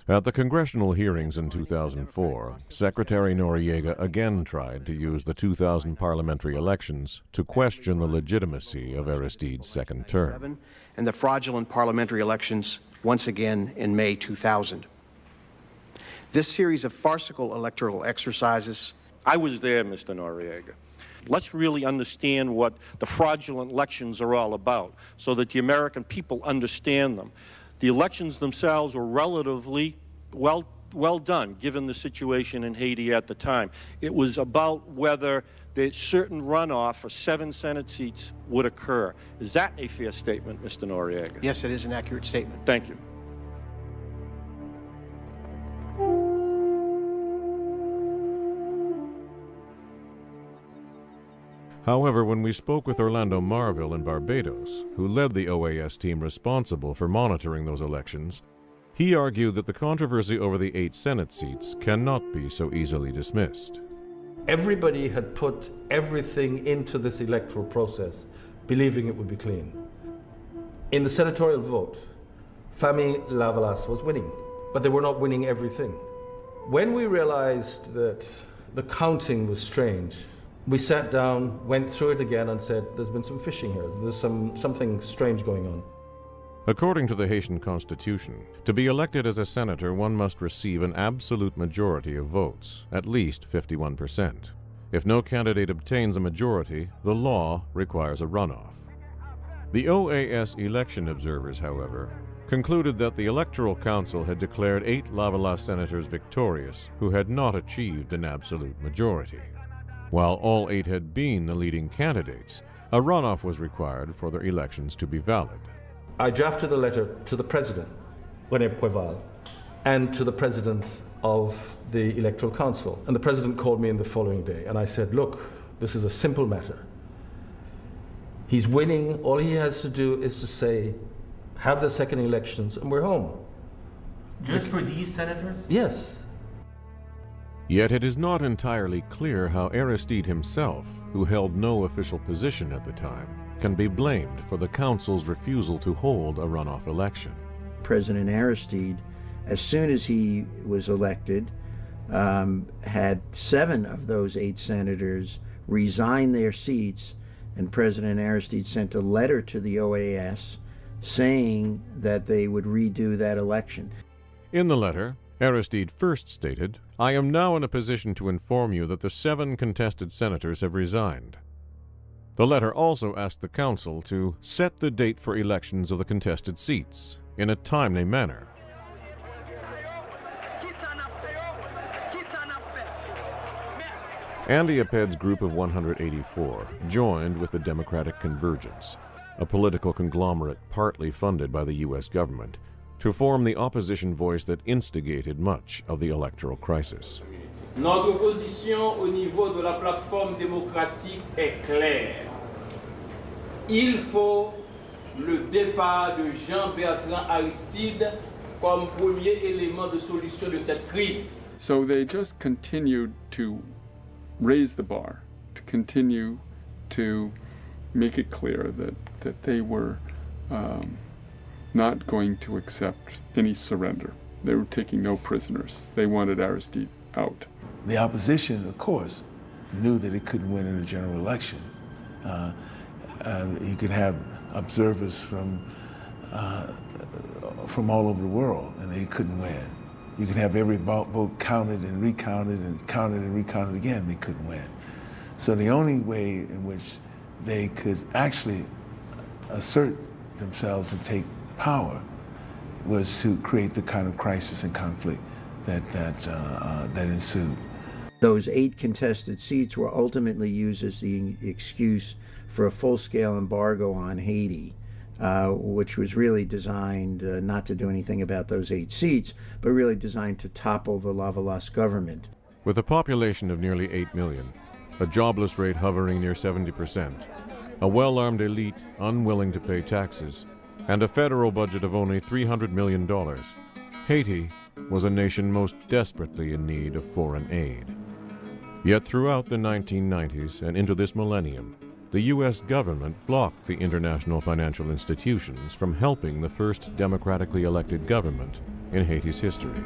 At the congressional hearings in 2004, Secretary Noriega again tried to use the 2000 parliamentary elections to question the legitimacy of Aristide's second term. And the fraudulent parliamentary elections once again in May 2000. This series of farcical electoral exercises. I was there, Mr. Noriega. Let's really understand what the fraudulent elections are all about so that the American people understand them. The elections themselves were relatively well done, given the situation in Haiti at the time. It was about whether the certain runoff for 7 Senate seats would occur. Is that a fair statement, Mr. Noriega? Yes, it is an accurate statement. Thank you. However, when we spoke with Orlando Marville in Barbados, who led the OAS team responsible for monitoring those elections, he argued that the controversy over the 8 Senate seats cannot be so easily dismissed. Everybody had put everything into this electoral process, believing it would be clean. In the senatorial vote, Famille Lavalas was winning, but they were not winning everything. When we realized that the counting was strange, we sat down, went through it again, and said, there's been some fishing here. There's something strange going on. According to the Haitian Constitution, to be elected as a senator, one must receive an absolute majority of votes, at least 51%. If no candidate obtains a majority, the law requires a runoff. The OAS election observers, however, concluded that the Electoral Council had declared 8 Lavalas senators victorious who had not achieved an absolute majority. While all 8 had been the leading candidates, a runoff was required for their elections to be valid. I drafted a letter to the president, René Préval, and to the president of the Electoral Council. And the president called me in the following day, and I said, look, this is a simple matter. He's winning. All he has to do is to say, have the second elections, and we're home. Just for these senators? Yes. Yet it is not entirely clear how Aristide himself, who held no official position at the time, can be blamed for the council's refusal to hold a runoff election. President Aristide, as soon as he was elected, had 7 of those 8 senators resign their seats, and President Aristide sent a letter to the OAS saying that they would redo that election. In the letter, Aristide first stated, "I am now in a position to inform you that the 7 contested senators have resigned." The letter also asked the council to set the date for elections of the contested seats in a timely manner. Andy Aped's group of 184 joined with the Democratic Convergence, a political conglomerate partly funded by the U.S. government, to form the opposition voice that instigated much of the electoral crisis. Notre position au niveau de la plateforme démocratique est claire. Il faut le départ de Bertrand Aristide comme premier élément de solution de cette crise. So they just continued to raise the bar, to continue to make it clear that they were not going to accept any surrender. They were taking no prisoners. They wanted Aristide out. The opposition, of course, knew that it couldn't win in a general election. You could have observers from all over the world, and they couldn't win. You could have every vote counted and recounted and counted and recounted again, they couldn't win. So the only way in which they could actually assert themselves and take power was to create the kind of crisis and conflict that ensued. Those 8 contested seats were ultimately used as the excuse for a full-scale embargo on Haiti, which was really designed not to do anything about those 8 seats, but really designed to topple the Lavalas government. With a population of nearly 8 million, a jobless rate hovering near 70%, a well-armed elite unwilling to pay taxes, and a federal budget of only $300 million, Haiti was a nation most desperately in need of foreign aid. Yet throughout the 1990s and into this millennium, the U.S. government blocked the international financial institutions from helping the first democratically elected government in Haiti's history.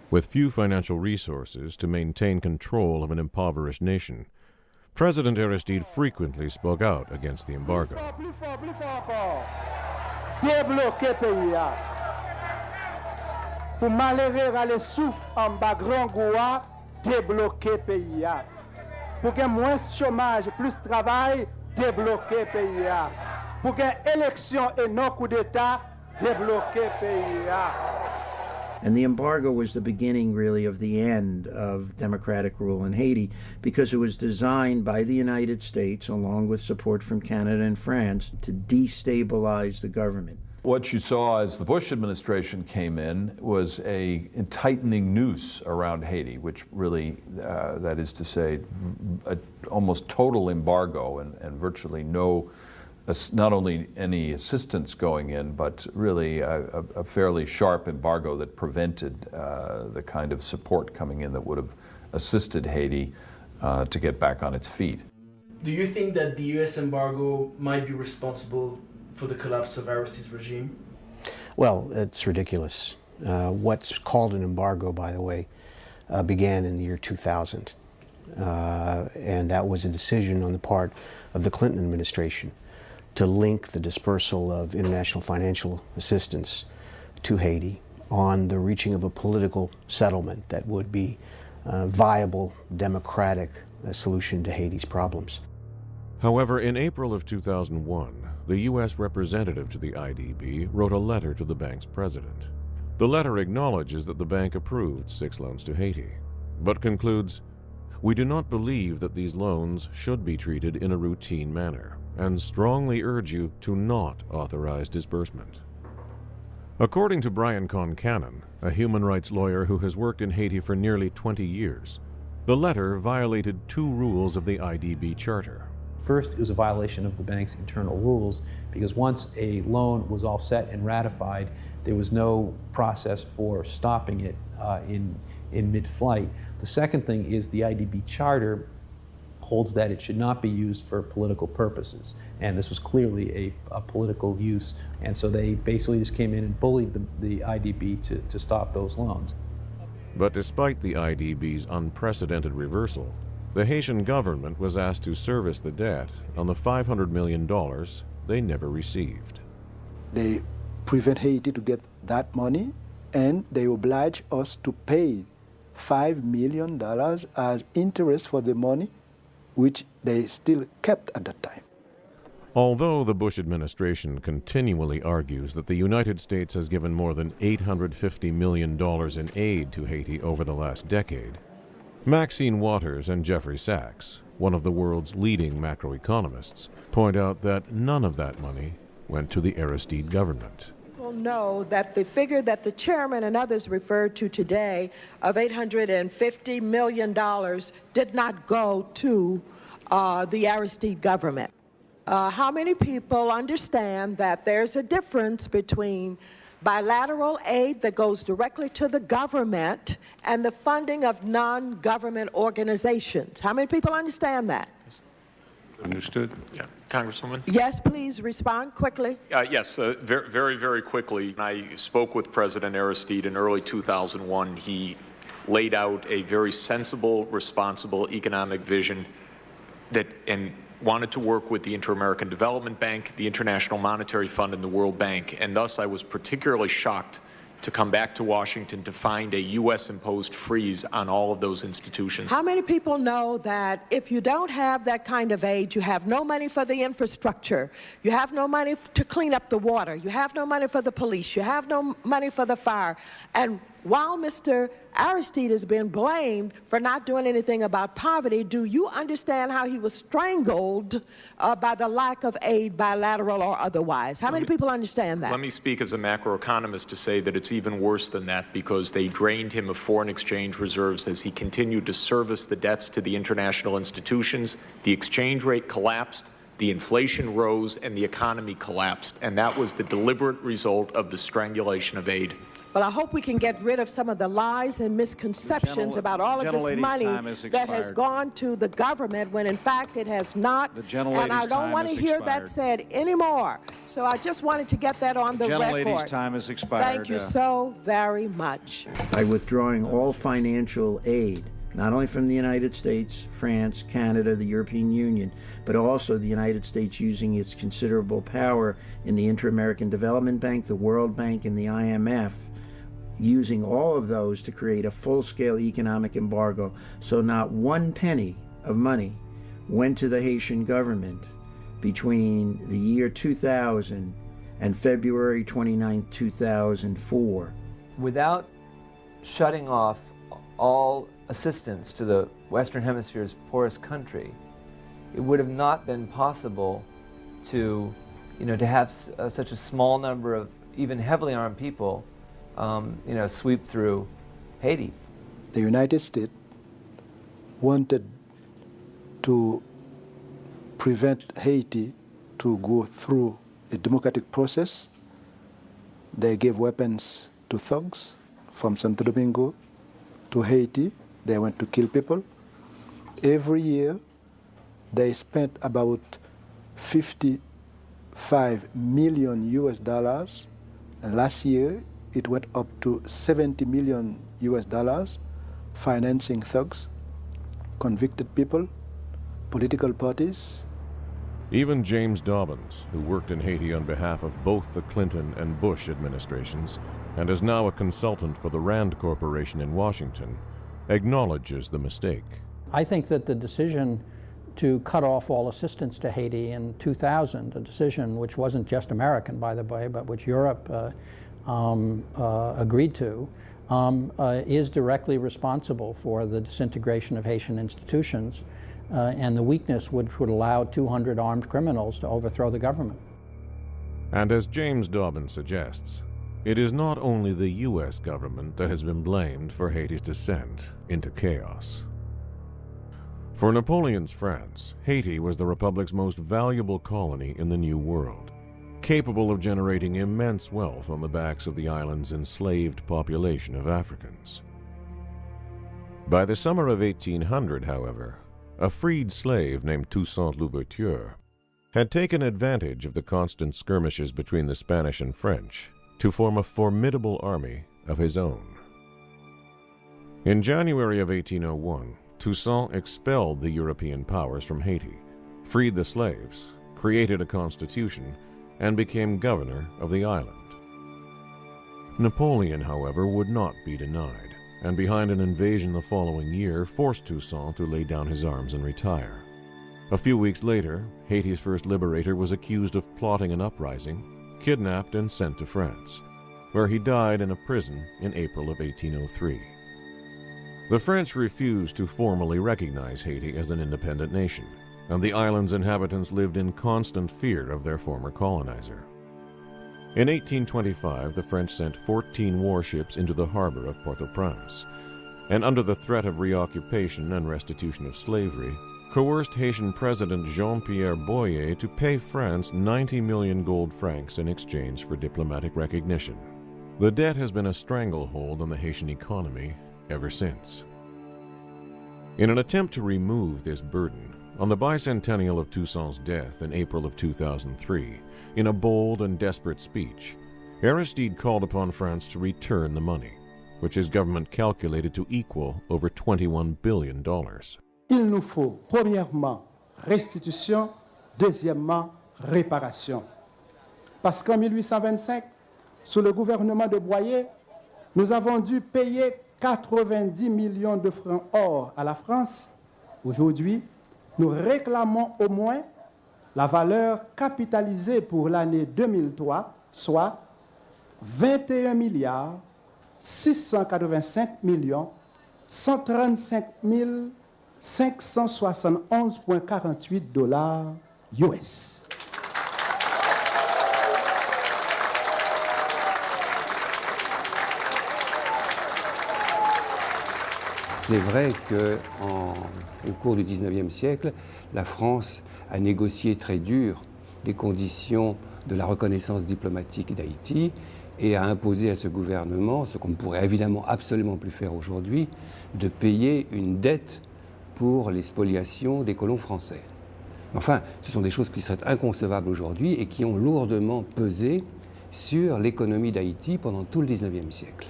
With few financial resources to maintain control of an impoverished nation, President Aristide frequently spoke out against the embargo. Débloquer pays. Pour malheureux aller souffle en bas grand goût, débloquer pays. Pour qu'il y ait moins de chômage, plus de travail, débloquer pays. Pour qu'il y ait élection et non coup d'État, débloquer pays. And the embargo was the beginning, really, of the end of democratic rule in Haiti, because it was designed by the United States, along with support from Canada and France, to destabilize the government. What you saw as the Bush administration came in was a tightening noose around Haiti, which really, that is to say, almost total embargo and virtually no, not only any assistance going in, but really a fairly sharp embargo that prevented the kind of support coming in that would have assisted Haiti to get back on its feet. Do you think that the U.S. embargo might be responsible for the collapse of Aristide's regime? Well, it's ridiculous. What's called an embargo, by the way, began in the year 2000. And that was a decision on the part of the Clinton administration to link the dispersal of international financial assistance to Haiti on the reaching of a political settlement that would be a viable, democratic solution to Haiti's problems. However, in April of 2001, the U.S. representative to the IDB wrote a letter to the bank's president. The letter acknowledges that the bank approved 6 loans to Haiti, but concludes, "We do not believe that these loans should be treated in a routine manner, and strongly urge you to not authorize disbursement." According to Brian Concannon, a human rights lawyer who has worked in Haiti for nearly 20 years, the letter violated 2 rules of the IDB charter. First, it was a violation of the bank's internal rules, because once a loan was all set and ratified, there was no process for stopping it in mid-flight. The second thing is the IDB charter holds that it should not be used for political purposes, and this was clearly a political use, and so they basically just came in and bullied the IDB to stop those loans. But despite the IDB's unprecedented reversal, the Haitian government was asked to service the debt on the $500 million they never received. They prevent Haiti to get that money, and they obliged us to pay $5 million as interest for the money, which they still kept at that time. Although the Bush administration continually argues that the United States has given more than $850 million in aid to Haiti over the last decade, Maxine Waters and Jeffrey Sachs, one of the world's leading macroeconomists, point out that none of that money went to the Aristide government. People know that the figure that the chairman and others referred to today of $850 million did not go to the Aristide government. How many people understand that there's a difference between bilateral aid that goes directly to the government and the funding of non-government organizations? How many people understand that? Understood. Yeah. Congresswoman? Yes, please respond quickly. Yes, very, very quickly. I spoke with President Aristide in early 2001. He laid out a very sensible, responsible economic vision and wanted to work with the Inter-American Development Bank, the International Monetary Fund, and the World Bank. And thus, I was particularly shocked to come back to Washington to find a U.S.-imposed freeze on all of those institutions. How many people know that if you don't have that kind of aid, you have no money for the infrastructure, you have no money to clean up the water, you have no money for the police, you have no money for the fire? And while Mr. Aristide has been blamed for not doing anything about poverty, do you understand how he was strangled by the lack of aid, bilateral or otherwise? How many people understand that? Let me speak as a macroeconomist to say that it's even worse than that, because they drained him of foreign exchange reserves as he continued to service the debts to the international institutions. The exchange rate collapsed, the inflation rose, and the economy collapsed. And that was the deliberate result of the strangulation of aid. Well, I hope we can get rid of some of the lies and misconceptions about all of this money that has gone to the government when in fact it has not. And I don't want to hear that said anymore. So I just wanted to get that on the record. The gentlelady's time has expired. Thank you so very much. By withdrawing all financial aid, not only from the United States, France, Canada, the European Union, but also the United States using its considerable power in the Inter-American Development Bank, the World Bank, and the IMF, using all of those to create a full-scale economic embargo. So not one penny of money went to the Haitian government between the year 2000 and February 29, 2004. Without shutting off all assistance to the Western Hemisphere's poorest country, it would have not been possible to, to have such a small number of even heavily armed people sweep through Haiti. The United States wanted to prevent Haiti to go through a democratic process. They gave weapons to thugs from Santo Domingo to Haiti. They went to kill people. Every year, they spent about $55 million US, and last year it went up to $70 million US, financing thugs, convicted people, political parties. Even James Dobbins, who worked in Haiti on behalf of both the Clinton and Bush administrations and is now a consultant for the Rand Corporation in Washington, acknowledges the mistake. I think that the decision to cut off all assistance to Haiti in 2000, a decision which wasn't just American, by the way, but which Europe agreed to, is directly responsible for the disintegration of Haitian institutions and the weakness which would allow 200 armed criminals to overthrow the government. And as James Dobbins suggests, it is not only the U.S. government that has been blamed for Haiti's descent into chaos. For Napoleon's France, Haiti was the Republic's most valuable colony in the New World, capable of generating immense wealth on the backs of the island's enslaved population of Africans. By the summer of 1800, however, a freed slave named Toussaint Louverture had taken advantage of the constant skirmishes between the Spanish and French to form a formidable army of his own. In January of 1801, Toussaint expelled the European powers from Haiti, freed the slaves, created a constitution, and became governor of the island. Napoleon, however, would not be denied, and behind an invasion the following year forced Toussaint to lay down his arms and retire. A few weeks later, Haiti's first liberator was accused of plotting an uprising, kidnapped and sent to France, where he died in a prison in April of 1803. The French refused to formally recognize Haiti as an independent nation, and the island's inhabitants lived in constant fear of their former colonizer. In 1825, the French sent 14 warships into the harbor of Port-au-Prince, and under the threat of reoccupation and restitution of slavery, coerced Haitian President Jean-Pierre Boyer to pay France 90 million gold francs in exchange for diplomatic recognition. The debt has been a stranglehold on the Haitian economy ever since. In an attempt to remove this burden, on the bicentennial of Toussaint's death in April of 2003, in a bold and desperate speech, Aristide called upon France to return the money, which his government calculated to equal over $21 billion. Il nous faut, premièrement, restitution, deuxièmement, réparation. Parce qu'en 1825, sous le gouvernement de Boyer, nous avons dû payer 90 millions de francs or à la France. Aujourd'hui, nous réclamons au moins la valeur capitalisée pour l'année 2003, soit 21 milliards 685 millions 135 571,48 dollars US. C'est vrai qu'au cours du XIXe siècle, la France a négocié très dur les conditions de la reconnaissance diplomatique d'Haïti et a imposé à ce gouvernement, ce qu'on ne pourrait évidemment absolument plus faire aujourd'hui, de payer une dette pour les spoliations des colons français. Enfin, ce sont des choses qui seraient inconcevables aujourd'hui et qui ont lourdement pesé sur l'économie d'Haïti pendant tout le XIXe siècle.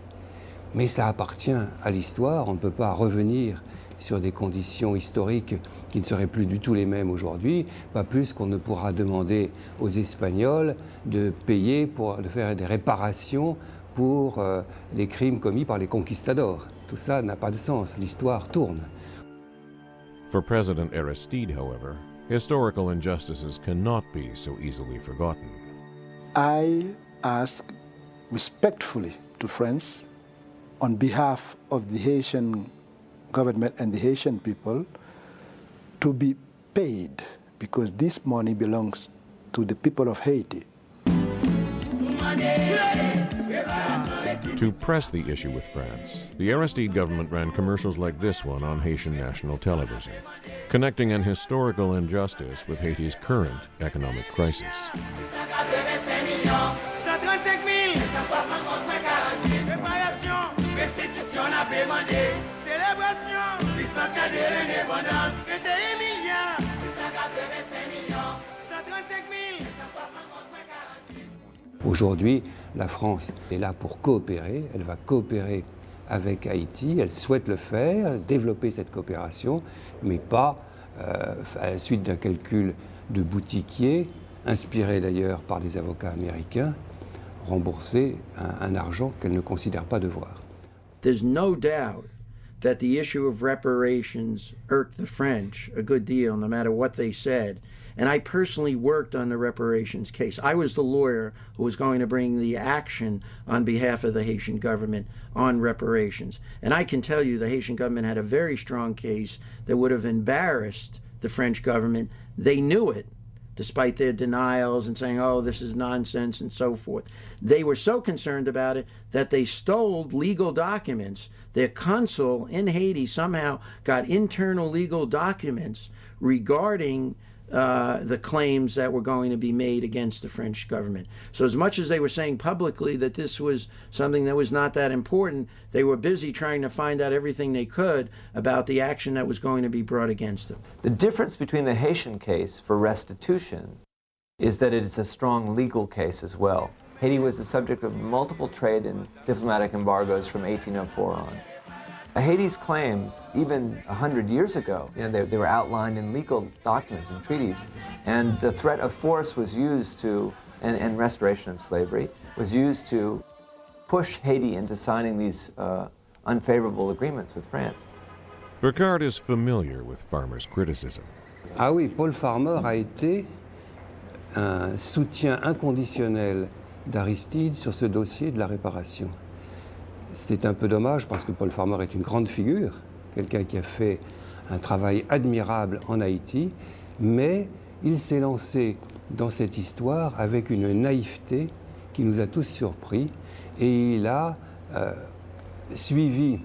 Mais ça appartient à l'histoire, on ne peut pas revenir sur des conditions historiques qui ne seraient plus du tout les mêmes aujourd'hui, pas plus qu'on ne pourra demander aux Espagnols de payer, de faire des réparations pour les crimes commis par les conquistadors. Tout ça n'a pas de sens, l'histoire tourne. For President Aristide, however, historical injustices cannot be so easily forgotten. I ask respectfully to France, on behalf of the Haitian government and the Haitian people, to be paid, because this money belongs to the people of Haiti. To press the issue with France, the Aristide government ran commercials like this one on Haitian national television, connecting an historical injustice with Haiti's current economic crisis. Aujourd'hui, la France est là pour coopérer, elle va coopérer avec Haïti, elle souhaite le faire, développer cette coopération, mais pas à la suite d'un calcul de boutiquier, inspiré d'ailleurs par des avocats américains, rembourser un argent qu'elle ne considère pas devoir. There's no doubt that the issue of reparations irked the French a good deal, no matter what they said. And I personally worked on the reparations case. I was the lawyer who was going to bring the action on behalf of the Haitian government on reparations. And I can tell you the Haitian government had a very strong case that would have embarrassed the French government. They knew it, despite their denials and saying, oh, this is nonsense and so forth. They were so concerned about it that they stole legal documents. Their consul in Haiti somehow got internal legal documents regarding the claims that were going to be made against the French government. So as much as they were saying publicly that this was something that was not that important, they were busy trying to find out everything they could about the action that was going to be brought against them. The difference between the Haitian case for restitution is that it is a strong legal case as well. Haiti was the subject of multiple trade and diplomatic embargoes from 1804 on. Haiti's claims, even 100 years ago, they were outlined in legal documents and treaties, and the threat of force was used to, and restoration of slavery, was used to push Haiti into signing these unfavorable agreements with France. Burkhardt is familiar with Farmer's criticism. Ah oui, Paul Farmer a été un soutien inconditionnel d'Aristide sur ce dossier de la réparation. C'est un peu dommage parce que Paul Farmer est une grande figure, quelqu'un qui a fait un travail admirable en Haïti, mais il s'est lancé dans cette histoire avec une naïveté qui nous a tous surpris et il a suivi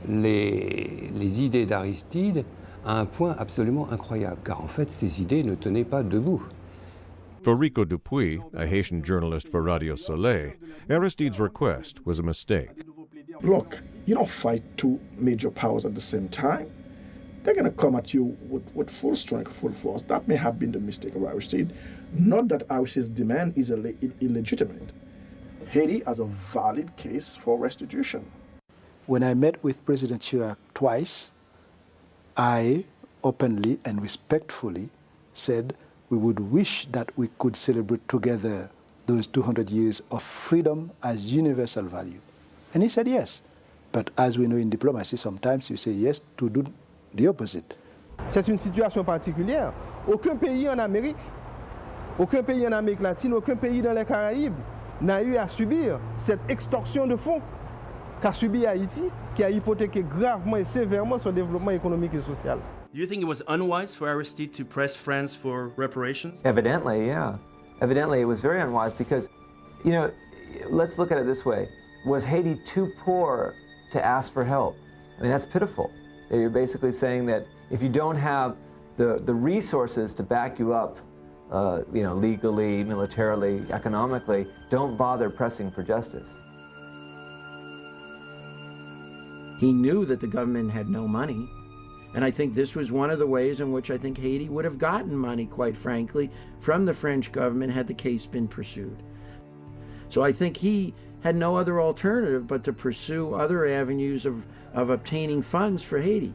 les idées d'Aristide à un point absolument incroyable, car en fait ces idées ne tenaient pas debout. For Rico Dupuis, a Haitian journalist for Radio Soleil, Aristide's request was a mistake. Look, you don't fight two major powers at the same time. They're going to come at you with full strength, full force. That may have been the mistake of Aristide. Not that Aristide's demand is illegitimate. Haiti has a valid case for restitution. When I met with President Chirac twice, I openly and respectfully said we would wish that we could celebrate together those 200 years of freedom as universal value. And he said yes. But as we know in diplomacy, sometimes you say yes to do the opposite. C'est une situation particulière. Aucun pays en Amérique latine, aucun pays dans les Caraïbes n'a eu à subir cette extorsion de fonds qu'a subi Haïti, qui a hypothéqué gravement et sévèrement son développement économique et social. Do you think it was unwise for Aristide to press France for reparations? Evidently, yeah. Evidently, it was very unwise because, you know, let's look at it this way. Was Haiti too poor to ask for help? I mean, that's pitiful. You're basically saying that if you don't have the resources to back you up, you know, legally, militarily, economically, don't bother pressing for justice. He knew that the government had no money. And I think this was one of the ways in which I think Haiti would have gotten money, quite frankly, from the French government had the case been pursued. So I think he had no other alternative but to pursue other avenues of obtaining funds for Haiti.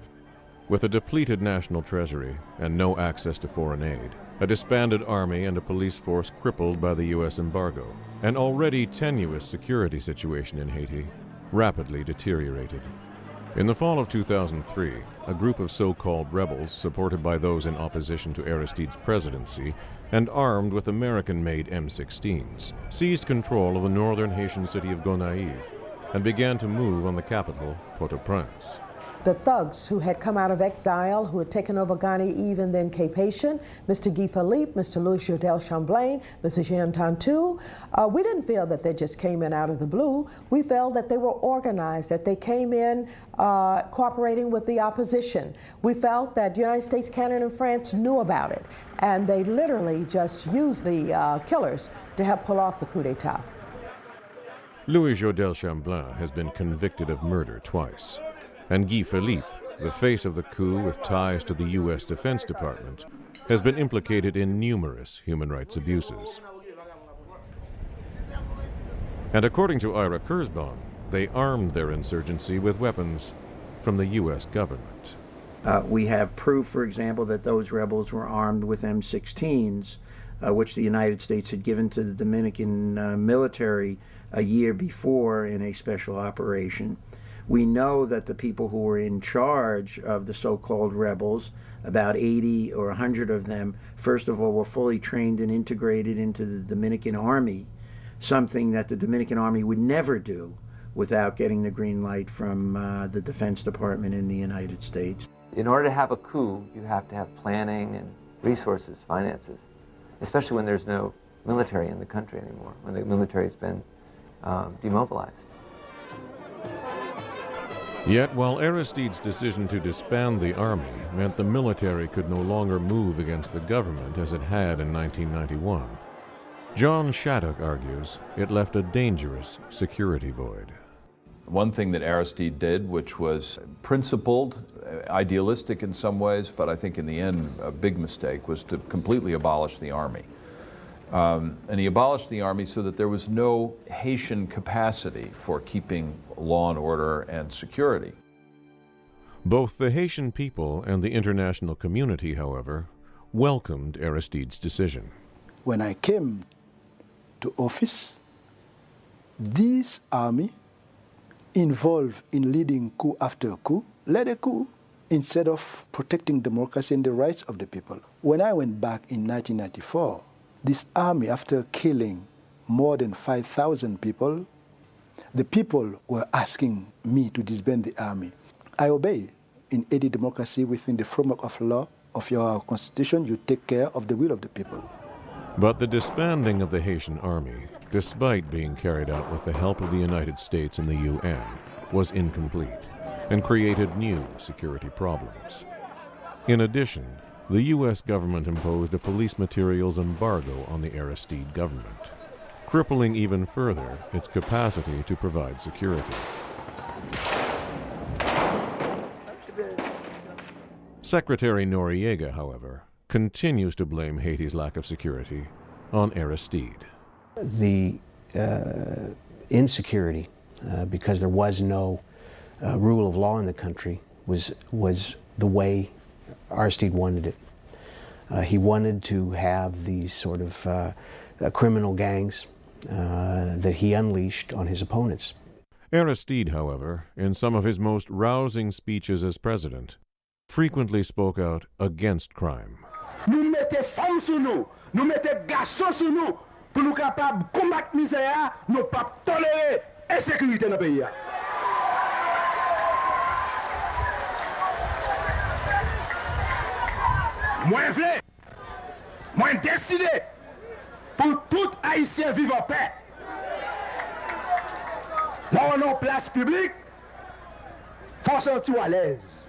With a depleted national treasury and no access to foreign aid, a disbanded army and a police force crippled by the U.S. embargo, an already tenuous security situation in Haiti rapidly deteriorated. In the fall of 2003, a group of so-called rebels, supported by those in opposition to Aristide's presidency and armed with American-made M16s, seized control of the northern Haitian city of Gonaïves and began to move on the capital, Port-au-Prince. The thugs who had come out of exile, who had taken over Gonaïves and then Cape Haitian, Mr. Guy Philippe, Mr. Louis Jodel Champlain, Mr. Jean Tantou, we didn't feel that they just came in out of the blue. We felt that they were organized, that they came in cooperating with the opposition. We felt that the United States, Canada, and France knew about it, and they literally just used the killers to help pull off the coup d'etat. Louis Jodel Champlain has been convicted of murder twice. And Guy Philippe, the face of the coup with ties to the U.S. Defense Department, has been implicated in numerous human rights abuses. And according to Ira Kurzban, they armed their insurgency with weapons from the U.S. government. We have proof, for example, that those rebels were armed with M16s, which the United States had given to the Dominican military a year before in a special operation. We know that the people who were in charge of the so-called rebels, about 80 or 100 of them, first of all, were fully trained and integrated into the Dominican Army, something that the Dominican Army would never do without getting the green light from the Defense Department in the United States. In order to have a coup, you have to have planning and resources, finances, especially when there's no military in the country anymore, when the military's been demobilized. Yet, while Aristide's decision to disband the army meant the military could no longer move against the government as it had in 1991, John Shattuck argues it left a dangerous security void. One thing that Aristide did, which was principled, idealistic in some ways, but I think in the end a big mistake, was to completely abolish the army. And he abolished the army so that there was no Haitian capacity for keeping law and order and security. Both the Haitian people and the international community, however, welcomed Aristide's decision. When I came to office, this army involved in leading coup after coup led a coup instead of protecting democracy and the rights of the people. When I went back in 1994, this army, after killing more than 5,000 people, the people were asking me to disband the army. I obey. In any democracy, within the framework of law of your constitution, you take care of the will of the people. But the disbanding of the Haitian army, despite being carried out with the help of the United States and the UN, was incomplete and created new security problems. In addition, the U.S. government imposed a police materials embargo on the Aristide government, crippling even further its capacity to provide security. Secretary Noriega, however, continues to blame Haiti's lack of security on Aristide. The insecurity, because there was no rule of law in the country, was the way Aristide wanted it. He wanted to have these sort of criminal gangs that he unleashed on his opponents. Aristide, however, in some of his most rousing speeches as president, frequently spoke out against crime. Nous mettons femmes sur nous, nous mettons garçons sur nous, pour nous capables de combattre la misère, nous pas tolérer l'insécurité dans le pays. Moi vle, moi décidé pour tout Haïtien vivre en paix. Là on est en place publique, faut se sentir à l'aise.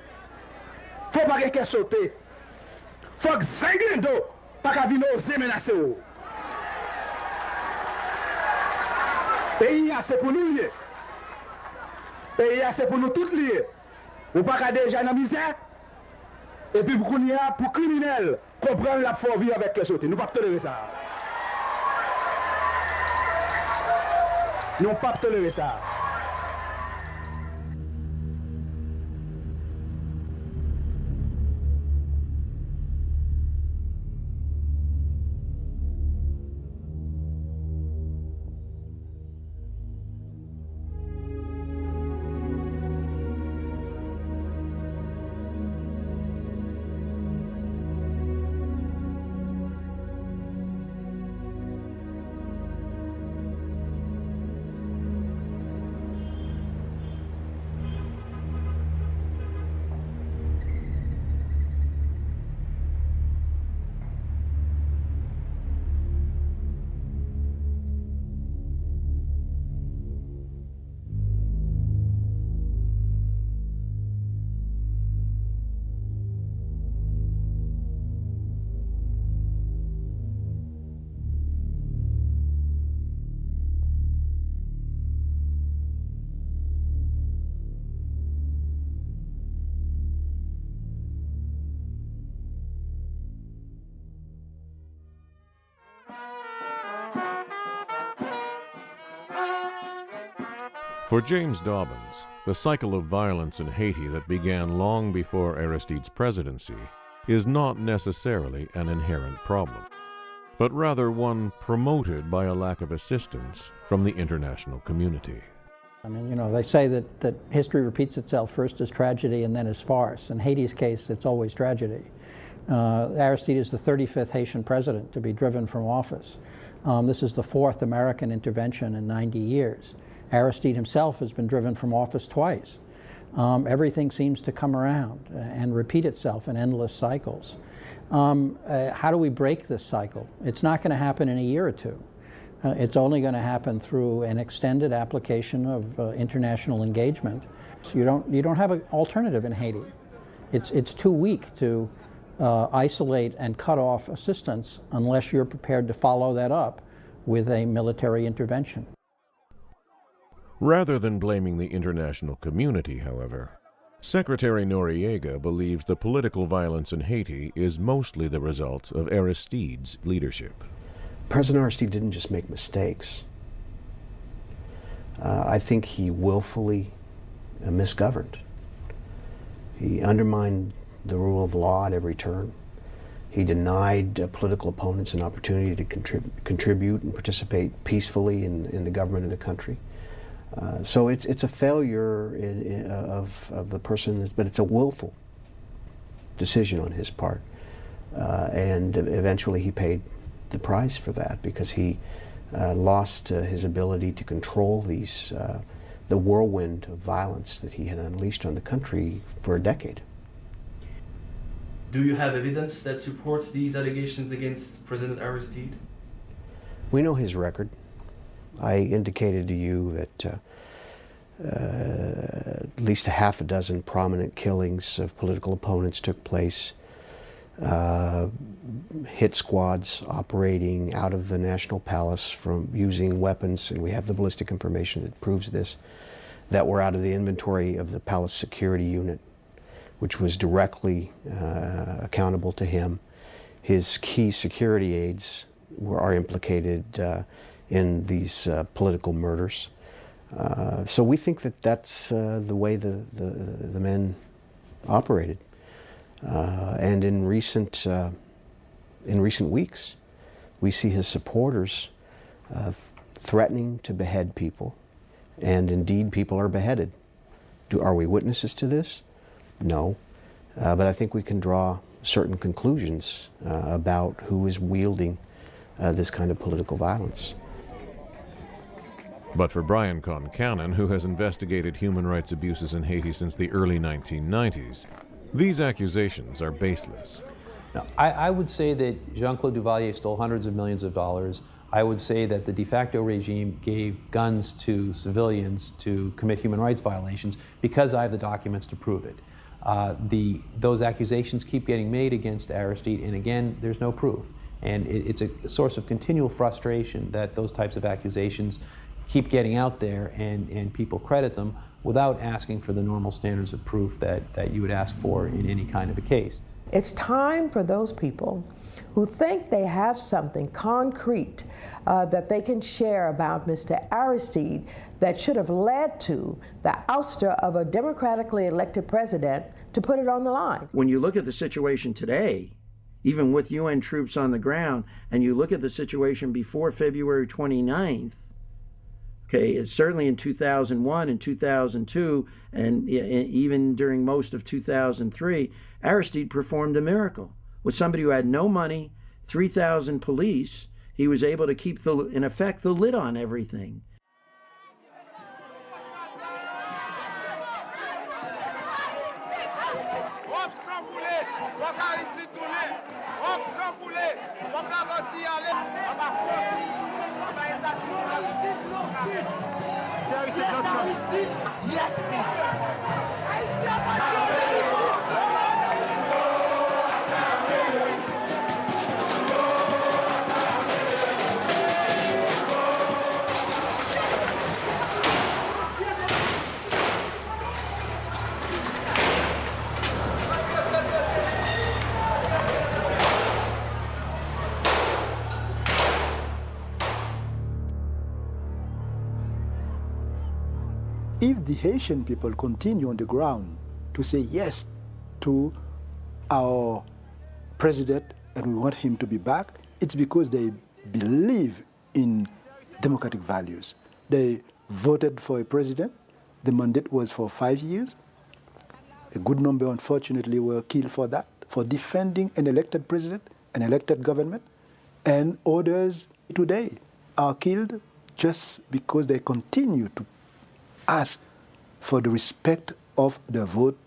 Faut pas quelqu'un sauter. Faut que Zengendo pas qu'à venir oser menacer. Pays c'est pour nous lier. Pays c'est pour nous tous lier. Ou pas qu'à déjà dans la misère. Et puis pour qu'on y a pour criminels comprendre la faut vivre avec les sauter. Nous pas tolérer ça. Nous pas tolérer ça. For James Dobbins, the cycle of violence in Haiti that began long before Aristide's presidency is not necessarily an inherent problem, but rather one promoted by a lack of assistance from the international community. I mean, you know, they say that history repeats itself first as tragedy and then as farce. In Haiti's case, it's always tragedy. Aristide is the 35th Haitian president to be driven from office. This is the 4th American intervention in 90 years. Aristide himself has been driven from office twice. Everything seems to come around and repeat itself in endless cycles. How do we break this cycle? It's not going to happen in a year or two. It's only going to happen through an extended application of international engagement. So you don't have an alternative in Haiti. It's too weak to isolate and cut off assistance unless you're prepared to follow that up with a military intervention. Rather than blaming the international community, however, Secretary Noriega believes the political violence in Haiti is mostly the result of Aristide's leadership. President Aristide didn't just make mistakes. I think he willfully misgoverned. He undermined the rule of law at every turn. He denied political opponents an opportunity to contribute and participate peacefully in the government of the country. So it's a failure of the person, but it's a willful decision on his part. And eventually he paid the price for that because he lost his ability to control the whirlwind of violence that he had unleashed on the country for a decade. Do you have evidence that supports these allegations against President Aristide? We know his record. I indicated to you that at least a half a dozen prominent killings of political opponents took place. Hit squads operating out of the National Palace from using weapons, and we have the ballistic information that proves this, that were out of the inventory of the Palace Security Unit, which was directly accountable to him. His key security aides are implicated in these political murders. So we think that that's the way the men operated. And in recent weeks, we see his supporters threatening to behead people, and indeed people are beheaded. Are we witnesses to this? No, but I think we can draw certain conclusions about who is wielding this kind of political violence. But for Brian Concannon, who has investigated human rights abuses in Haiti since the early 1990s, these accusations are baseless. Now, I would say that Jean-Claude Duvalier stole hundreds of millions of dollars. I would say that the de facto regime gave guns to civilians to commit human rights violations because I have the documents to prove it. Those accusations keep getting made against Aristide, and again, there's no proof. And it's a source of continual frustration that those types of accusations keep getting out there and people credit them without asking for the normal standards of proof that you would ask for in any kind of a case. It's time for those people who think they have something concrete that they can share about Mr. Aristide that should have led to the ouster of a democratically elected president to put it on the line. When you look at the situation today, even with UN troops on the ground, and you look at the situation before February 29th, okay, it's certainly in 2001 and 2002, and even during most of 2003, Aristide performed a miracle. With somebody who had no money, 3,000 police, he was able to keep, in effect, the lid on everything. If the Haitian people continue on the ground to say yes to our president and we want him to be back, it's because they believe in democratic values. They voted for a president. The mandate was for 5 years. A good number, unfortunately, were killed for that, for defending an elected president, an elected government. And others today are killed just because they continue to ask for the respect of the vote,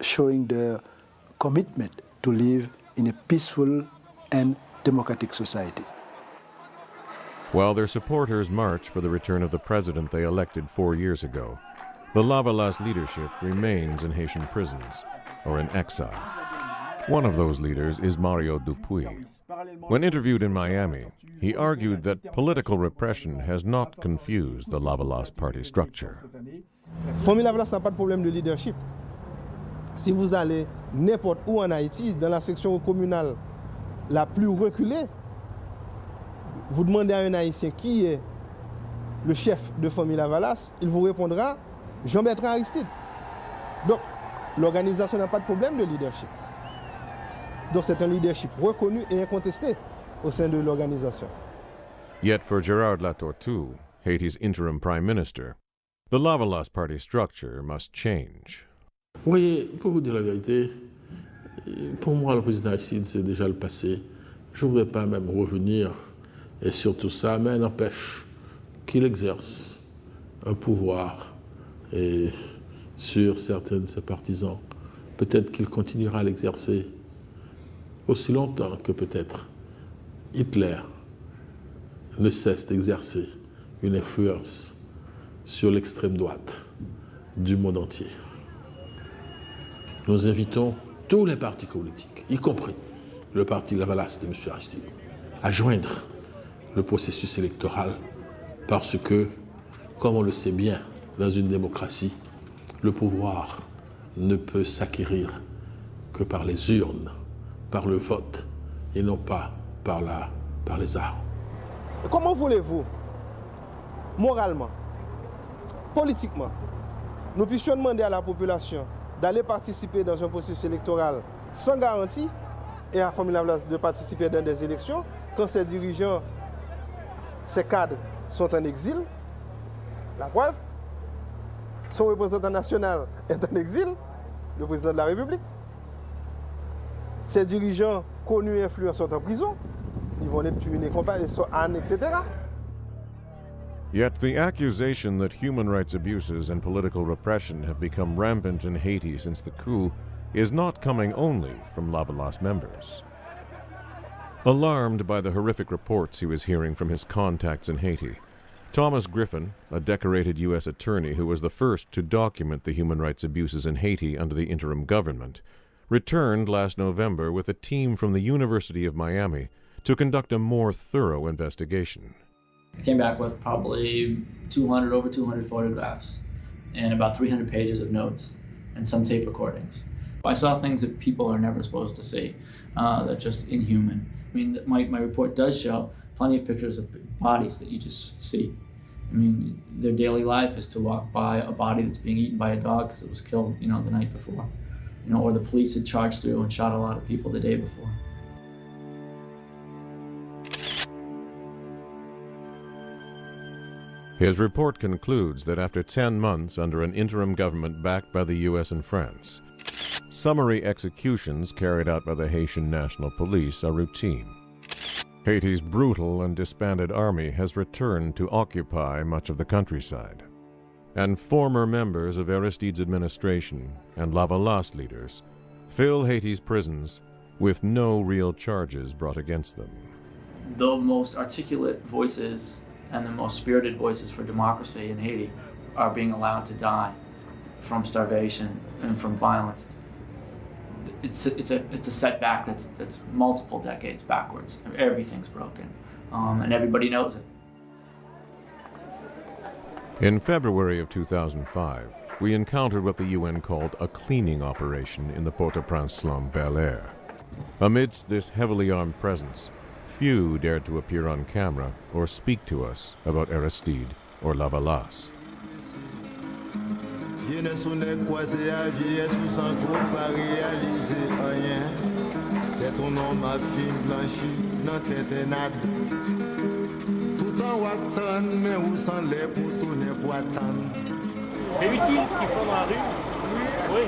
showing their commitment to live in a peaceful and democratic society. While their supporters march for the return of the president they elected 4 years ago, the Lavalas leadership remains in Haitian prisons or in exile. One of those leaders is Mario Dupuy. When interviewed in Miami, he argued that political repression has not confused the Lavalas party structure. Famille Lavalas n'a pas de problème de leadership. Si vous allez n'importe où en Haïti, dans la section communale la plus reculée, vous demandez à un Haïtien qui est le chef de famille Lavalas, il vous répondra Bertrand Aristide. Donc, l'organisation n'a pas de problème de leadership. Donc c'est un leadership reconnu et incontesté au sein de l'organisation. Yet for Gérard Latortue, Haiti's interim prime minister, the Lavalas party structure must change. Vous voyez, pour vous dire la vérité, pour moi, le président Aristide, c'est déjà le passé. Je ne voudrais pas même revenir et sur tout ça, mais n'empêche qu'il exerce un pouvoir sur certains de ses partisans. Peut-être qu'il continuera à l'exercer aussi longtemps que peut-être Hitler ne cesse d'exercer une influence sur l'extrême droite du monde entier. Nous invitons tous les partis politiques, y compris le parti Lavalas de M. Aristide, à joindre le processus électoral parce que, comme on le sait bien, dans une démocratie, le pouvoir ne peut s'acquérir que par les urnes, par le vote, et non pas par les armes. Comment voulez-vous, moralement, politiquement, nous puissions demander à la population d'aller participer dans un processus électoral sans garantie et à la famille Lavalas de participer dans des élections quand ses dirigeants, ses cadres sont en exil? La preuve, son représentant national est en exil, le président de la République. Ses dirigeants connus et influents sont en prison. Yvon Neptune et compagnie, Anne, etc. Yet the accusation that human rights abuses and political repression have become rampant in Haiti since the coup is not coming only from Lavalas members. Alarmed by the horrific reports he was hearing from his contacts in Haiti, Thomas Griffin, a decorated U.S. attorney who was the first to document the human rights abuses in Haiti under the interim government, returned last November with a team from the University of Miami to conduct a more thorough investigation. I came back with probably over 200 photographs and about 300 pages of notes and some tape recordings. I saw things that people are never supposed to see, that are just inhuman. I mean, my report does show plenty of pictures of bodies that you just see. I mean, their daily life is to walk by a body that's being eaten by a dog because it was killed, the night before. Or the police had charged through and shot a lot of people the day before. His report concludes that after 10 months under an interim government backed by the U.S. and France, summary executions carried out by the Haitian National Police are routine. Haiti's brutal and disbanded army has returned to occupy much of the countryside, and former members of Aristide's administration and Lavalas leaders fill Haiti's prisons with no real charges brought against them. The most articulate voices and the most spirited voices for democracy in Haiti are being allowed to die from starvation and from violence. It's a setback that's multiple decades backwards. Everything's broken, and everybody knows it. In February of 2005, we encountered what the UN called a cleaning operation in the Port-au-Prince slum Bel Air. Amidst this heavily armed presence, few dared to appear on camera or speak to us about Aristide or Lavalas. C'est utile ce qu'ils font dans la rue? Oui.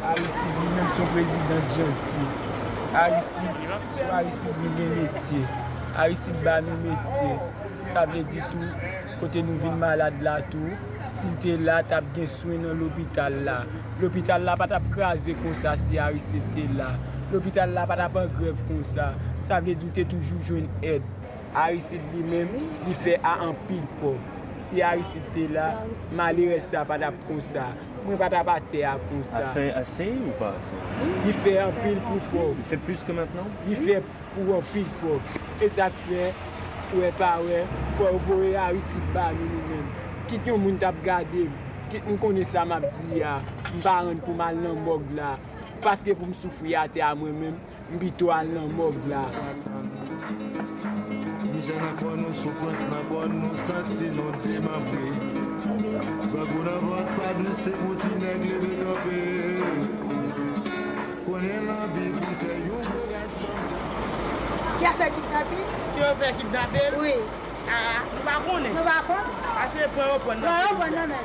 Aristide lui-même son président gentil. Aristide lui métier. Aristide ba nous métier. Ça veut dire tout, côté nous vin malade là tout. Si t'es là, t'as bien soin dans l'hôpital là. L'hôpital là pas t'a crasé comme ça si Aristide t'es là. L'hôpital là pas t'a pas grève comme ça. Ça veut dire t'es toujours joindre aide. Aristide lui-même, il fait à un pile pauvre. Si Aristide est là, malheureux ça pas comme ça. Moi pas ta battre comme ça. Il fait assez ou pas assez? Il fait un pile pour pauvre. Il fait plus que maintenant? Il fait pour un pile pauvre. Et ça fait, ouais pas ouais, faut voir Aristide ba nous-mêmes. Qui yon moun t'a regardé, qui on connaît ça m'a dit ya, m'pa rendre pour mal dans morgue là. Parce que pour me souffrir à terre moi-même, m'bito al dans morgue là. Qui a fait kidnapper? Qui a fait kidnapper? Oui. Ah, nous ne connaissons pas. Nous ne connaissons pas. Parce que pour reprendre. Non, non, non.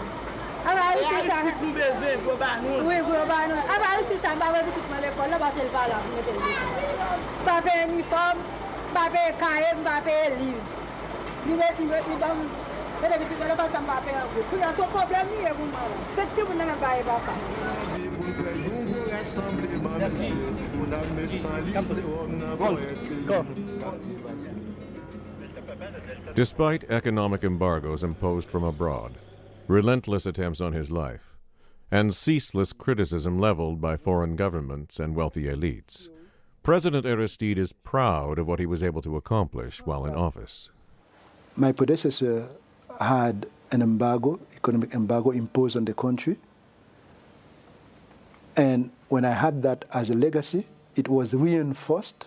Alors, ici, ça. Nous besoin pour nous. Oui, pour nous. Alors, ici, ça va venir tout l'école, là, parce qu'elle va là, pour mettre le livre. Pas payer uniforme, pas payer cahier, pas payer livre. Ni mettre, mais depuis tout à l'heure, ça ne va pas payer un peu. Il y a son problème, il y a un moment. C'est tout le monde n'a pas papa. Despite economic embargoes imposed from abroad, relentless attempts on his life, and ceaseless criticism leveled by foreign governments and wealthy elites, President Aristide is proud of what he was able to accomplish while in office. My predecessor had an embargo, economic embargo imposed on the country. And when I had that as a legacy, it was reinforced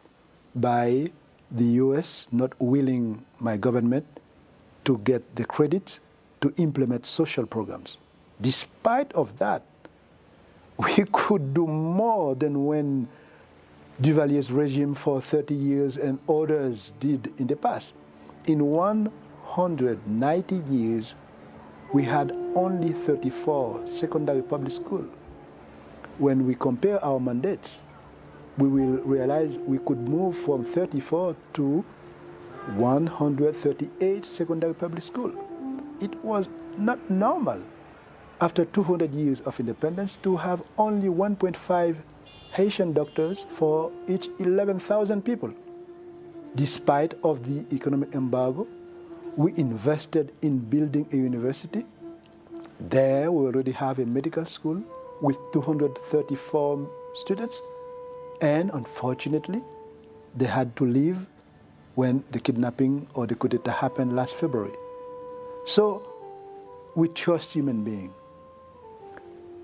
by the US not willing my government to get the credit to implement social programs. Despite of that, we could do more than when Duvalier's regime for 30 years and others did in the past. In 190 years, we had only 34 secondary public schools. When we compare our mandates, we will realize we could move from 34 to 138 secondary public schools. It was not normal after 200 years of independence to have only 1.5 Haitian doctors for each 11,000 people. Despite of the economic embargo, we invested in building a university. There we already have a medical school with 234 students. And unfortunately, they had to leave when the kidnapping or the coup d'etat happened last February. So we trust human beings.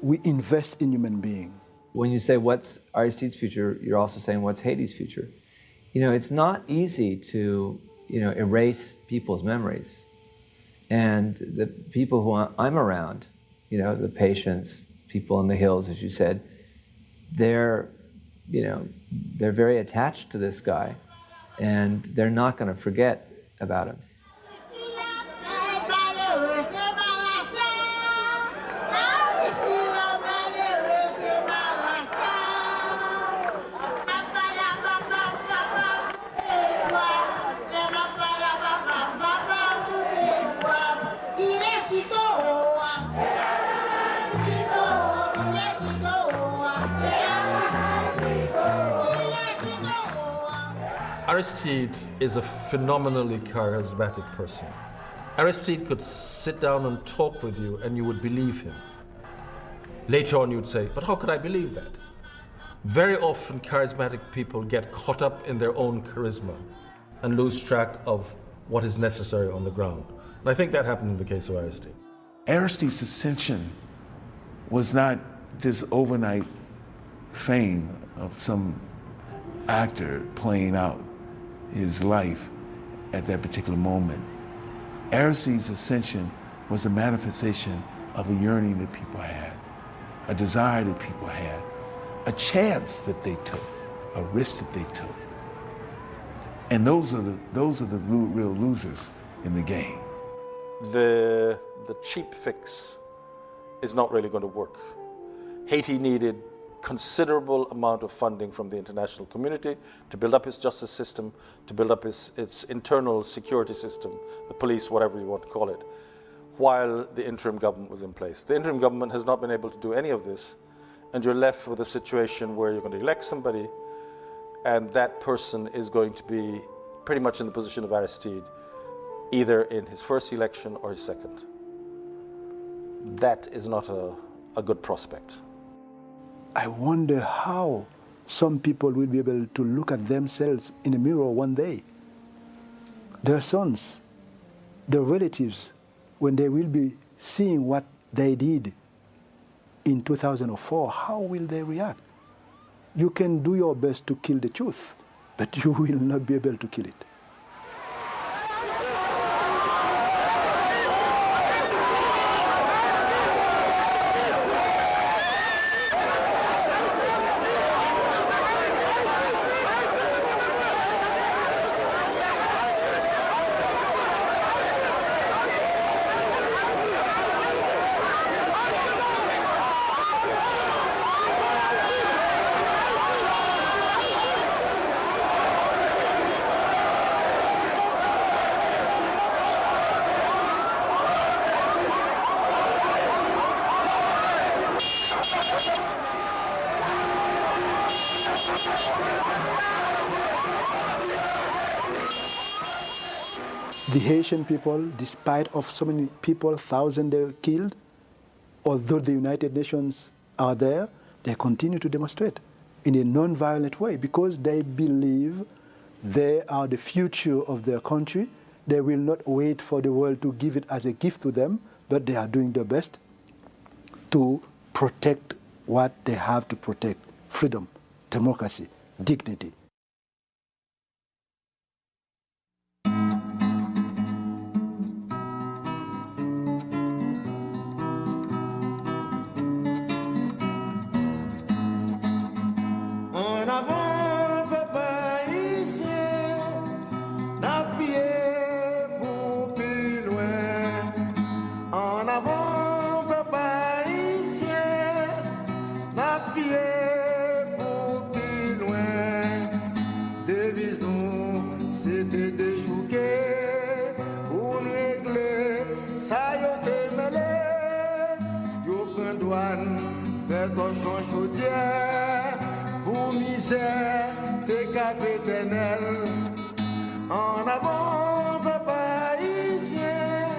We invest in human beings. When you say what's Aristide's future, you're also saying what's Haiti's future. You know, it's not easy to, erase people's memories. And the people who I'm around, the patients, people in the hills, as you said, they're very attached to this guy, and they're not going to forget about him. Aristide is a phenomenally charismatic person. Aristide could sit down and talk with you and you would believe him. Later on you would say, but how could I believe that? Very often charismatic people get caught up in their own charisma and lose track of what is necessary on the ground. And I think that happened in the case of Aristide. Aristide's ascension was not this overnight fame of some actor playing out his life at that particular moment. Aristide's ascension was a manifestation of a yearning that people had, a desire that people had, a chance that they took, a risk that they took. And those are the real losers in the game. The cheap fix is not really going to work. Haiti needed considerable amount of funding from the international community to build up its justice system, to build up its internal security system, the police, whatever you want to call it, while the interim government was in place. The interim government has not been able to do any of this, and you're left with a situation where you're going to elect somebody, and that person is going to be pretty much in the position of Aristide, either in his first election or his second. That is not a good prospect. I wonder how some people will be able to look at themselves in a mirror one day. Their sons, their relatives, when they will be seeing what they did in 2004, how will they react? You can do your best to kill the truth, but you will not be able to kill it. the Haitian people, despite of so many people, thousands they were killed, although the United Nations are there, they continue to demonstrate in a non-violent way because they believe they are the future of their country. They will not wait for the world to give it as a gift to them, but they are doing their best to protect what they have to protect: freedom, democracy, dignity. En avant, papa haïtien, n'a pied pour plus loin. En avant, papa haïtien, n'a pied pour plus loin. Devise nous, c'était de chouquer pour nous régler. Ça y est mêlé, yo prend douane, fait ton champ chaudière. Pour misère, t'es cap éternel. En avant, papa haïtien,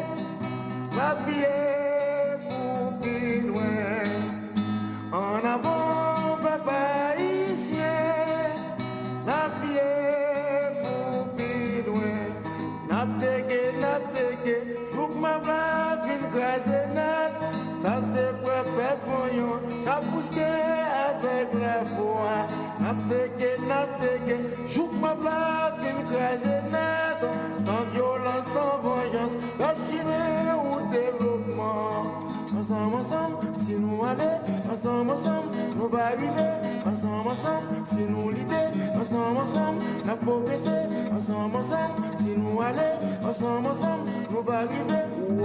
la pied pour plus loin. En avant, papa haïtien, la pied pour plus loin. N'apteke, pour que ma voix vienne graser net. Ça c'est pour peuple voyant, qu'a poussé avec la foi. N'apteke, joue ma voix vienne graser net. Sans violence, sans vengeance, l'acheter ou développement. Ensemble, si nous allons, ensemble, nous va arriver. Ensemble, si nous l'idée, ensemble, n'a progressé. Ensemble, si nous allons, ensemble, nous va arriver. Oui.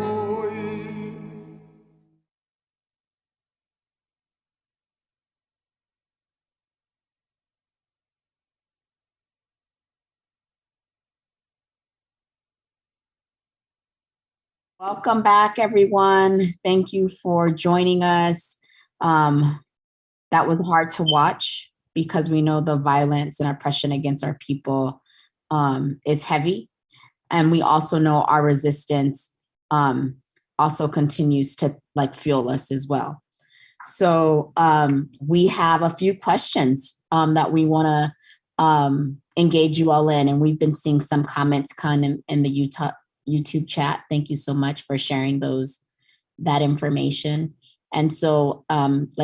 Welcome back, everyone. Thank you for joining us. That was hard to watch because we know the violence and oppression against our people is heavy. And we also know our resistance also continues to fuel us as well. So we have a few questions that we want to engage you all in. And we've been seeing some comments come in the YouTube chat. Thank you so much for sharing that information. And so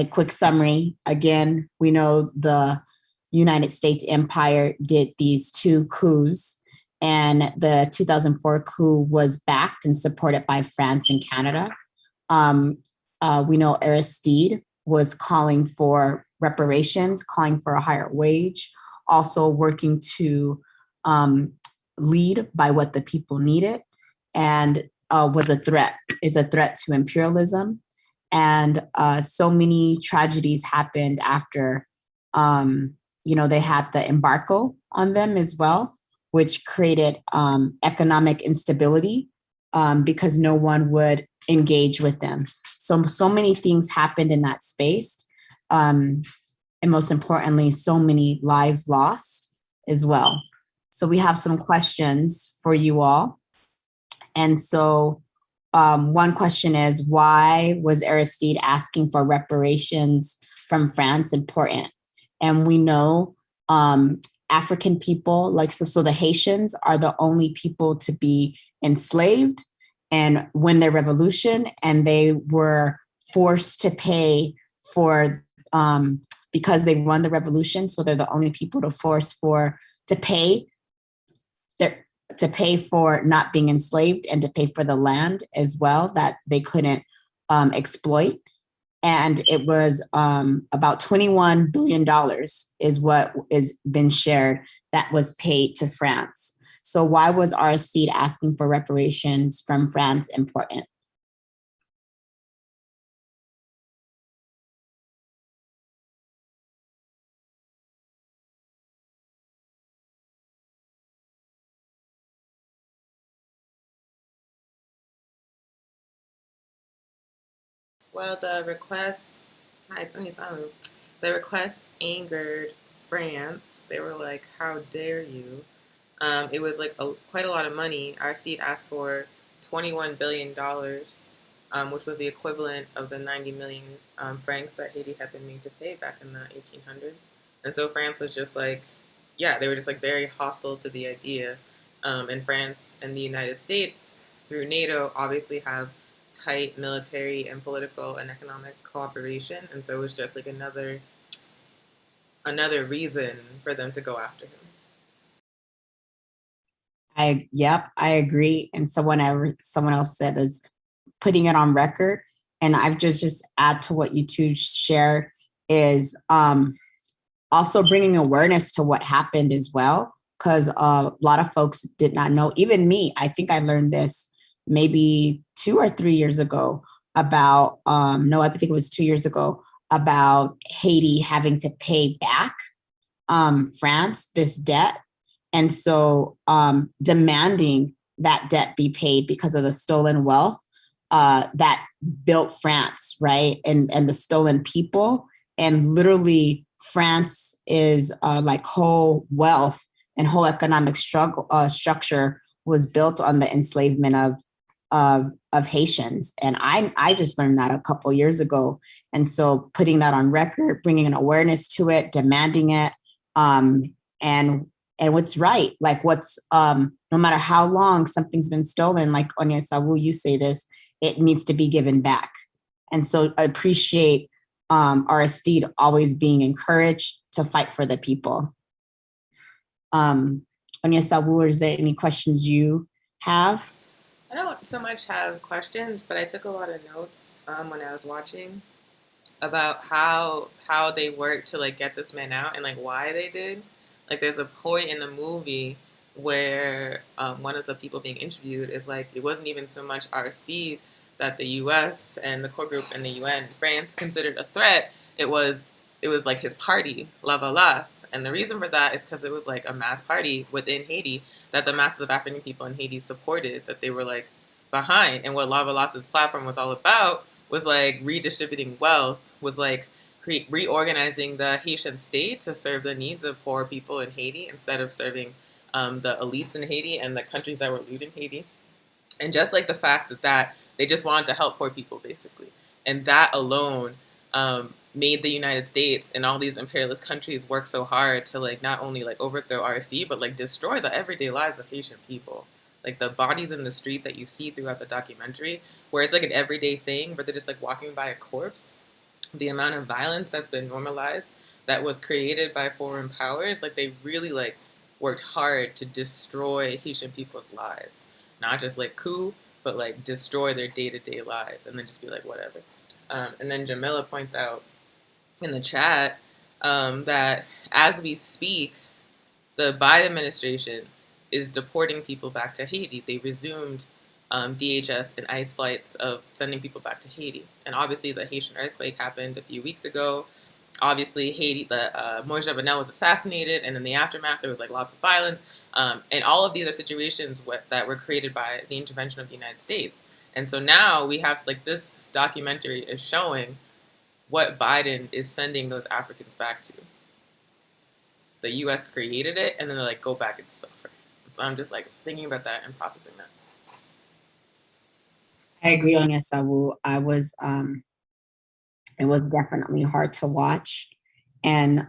quick summary, again, we know the United States Empire did these 2 coups, and the 2004 coup was backed and supported by France and Canada. We know Aristide was calling for reparations, calling for a higher wage, also working to lead by what the people needed, and is a threat to imperialism. And so many tragedies happened after, they had the embargo on them as well, which created economic instability because no one would engage with them. So many things happened in that space. And most importantly, so many lives lost as well. So we have some questions for you all. And so one question is, why was Aristide asking for reparations from France important? And we know African people, so the Haitians are the only people to be enslaved and win their revolution, and they were forced to pay for, because they won the revolution, so they're the only people to pay for not being enslaved and to pay for the land as well that they couldn't exploit. And it was about $21 billion is what is been shared that was paid to France. So why was Aristide asking for reparations from France important? Well, the request angered France. They were like, how dare you? It was like quite a lot of money. Aristide asked for $21 billion, which was the equivalent of the 90 million francs that Haiti had been made to pay back in the 1800s. And so France was just like, yeah, they were just like very hostile to the idea. And France and the United States, through NATO, obviously have tight military and political and economic cooperation. And so it was just like another reason for them to go after him. I agree. And someone else said is putting it on record. And I've just add to what you two share is also bringing awareness to what happened as well. Because a lot of folks did not know, even me, I think I learned this maybe 2 or 3 years ago about, no, I think it was 2 years ago, about Haiti having to pay back France this debt. And so demanding that debt be paid because of the stolen wealth that built France, right? And the stolen people. And literally France is like whole wealth and whole economic structure was built on the enslavement of Haitians. And I just learned that a couple years ago. And so putting that on record, bringing an awareness to it, demanding it, and what's right, like what's, no matter how long something's been stolen, like Onyesawu, you say this, it needs to be given back. And so I appreciate Aristide always being encouraged to fight for the people. Onyesawu, is there any questions you have? I don't so much have questions, but I took a lot of notes when I was watching about how they worked to like get this man out and like why they did. Like there's a point in the movie where one of the people being interviewed is like, it wasn't even so much Aristide that the U.S. and the core group and the UN, France considered a threat. It was like his party, Lavalas. And the reason for that is because it was like a mass party within Haiti that the masses of African people in Haiti supported, that they were like behind. And what Lavalas's platform was all about was like redistributing wealth, was like reorganizing the Haitian state to serve the needs of poor people in Haiti instead of serving the elites in Haiti and the countries that were looting Haiti. And just like the fact that they just wanted to help poor people, basically. And that alone made the United States and all these imperialist countries work so hard to like not only like overthrow RSD, but like destroy the everyday lives of Haitian people. Like the bodies in the street that you see throughout the documentary, where it's like an everyday thing, where they're just like walking by a corpse. The amount of violence that's been normalized, that was created by foreign powers, like they really like worked hard to destroy Haitian people's lives. Not just like coup, but like destroy their day-to-day lives and then just be like, whatever. And then Jamila points out in the chat that as we speak, the Biden administration is deporting people back to Haiti. They resumed DHS and ICE flights of sending people back to Haiti. And obviously the Haitian earthquake happened a few weeks ago. Obviously Haiti, Moise Javanel was assassinated, and in the aftermath there was like lots of violence. And all of these are situations that were created by the intervention of the United States. And so now we have like this documentary is showing what Biden is sending those Africans back to. The U.S. created it, and then they like go back and suffer. So I'm just like thinking about that and processing that. I agree on Yesawu. It was definitely hard to watch, and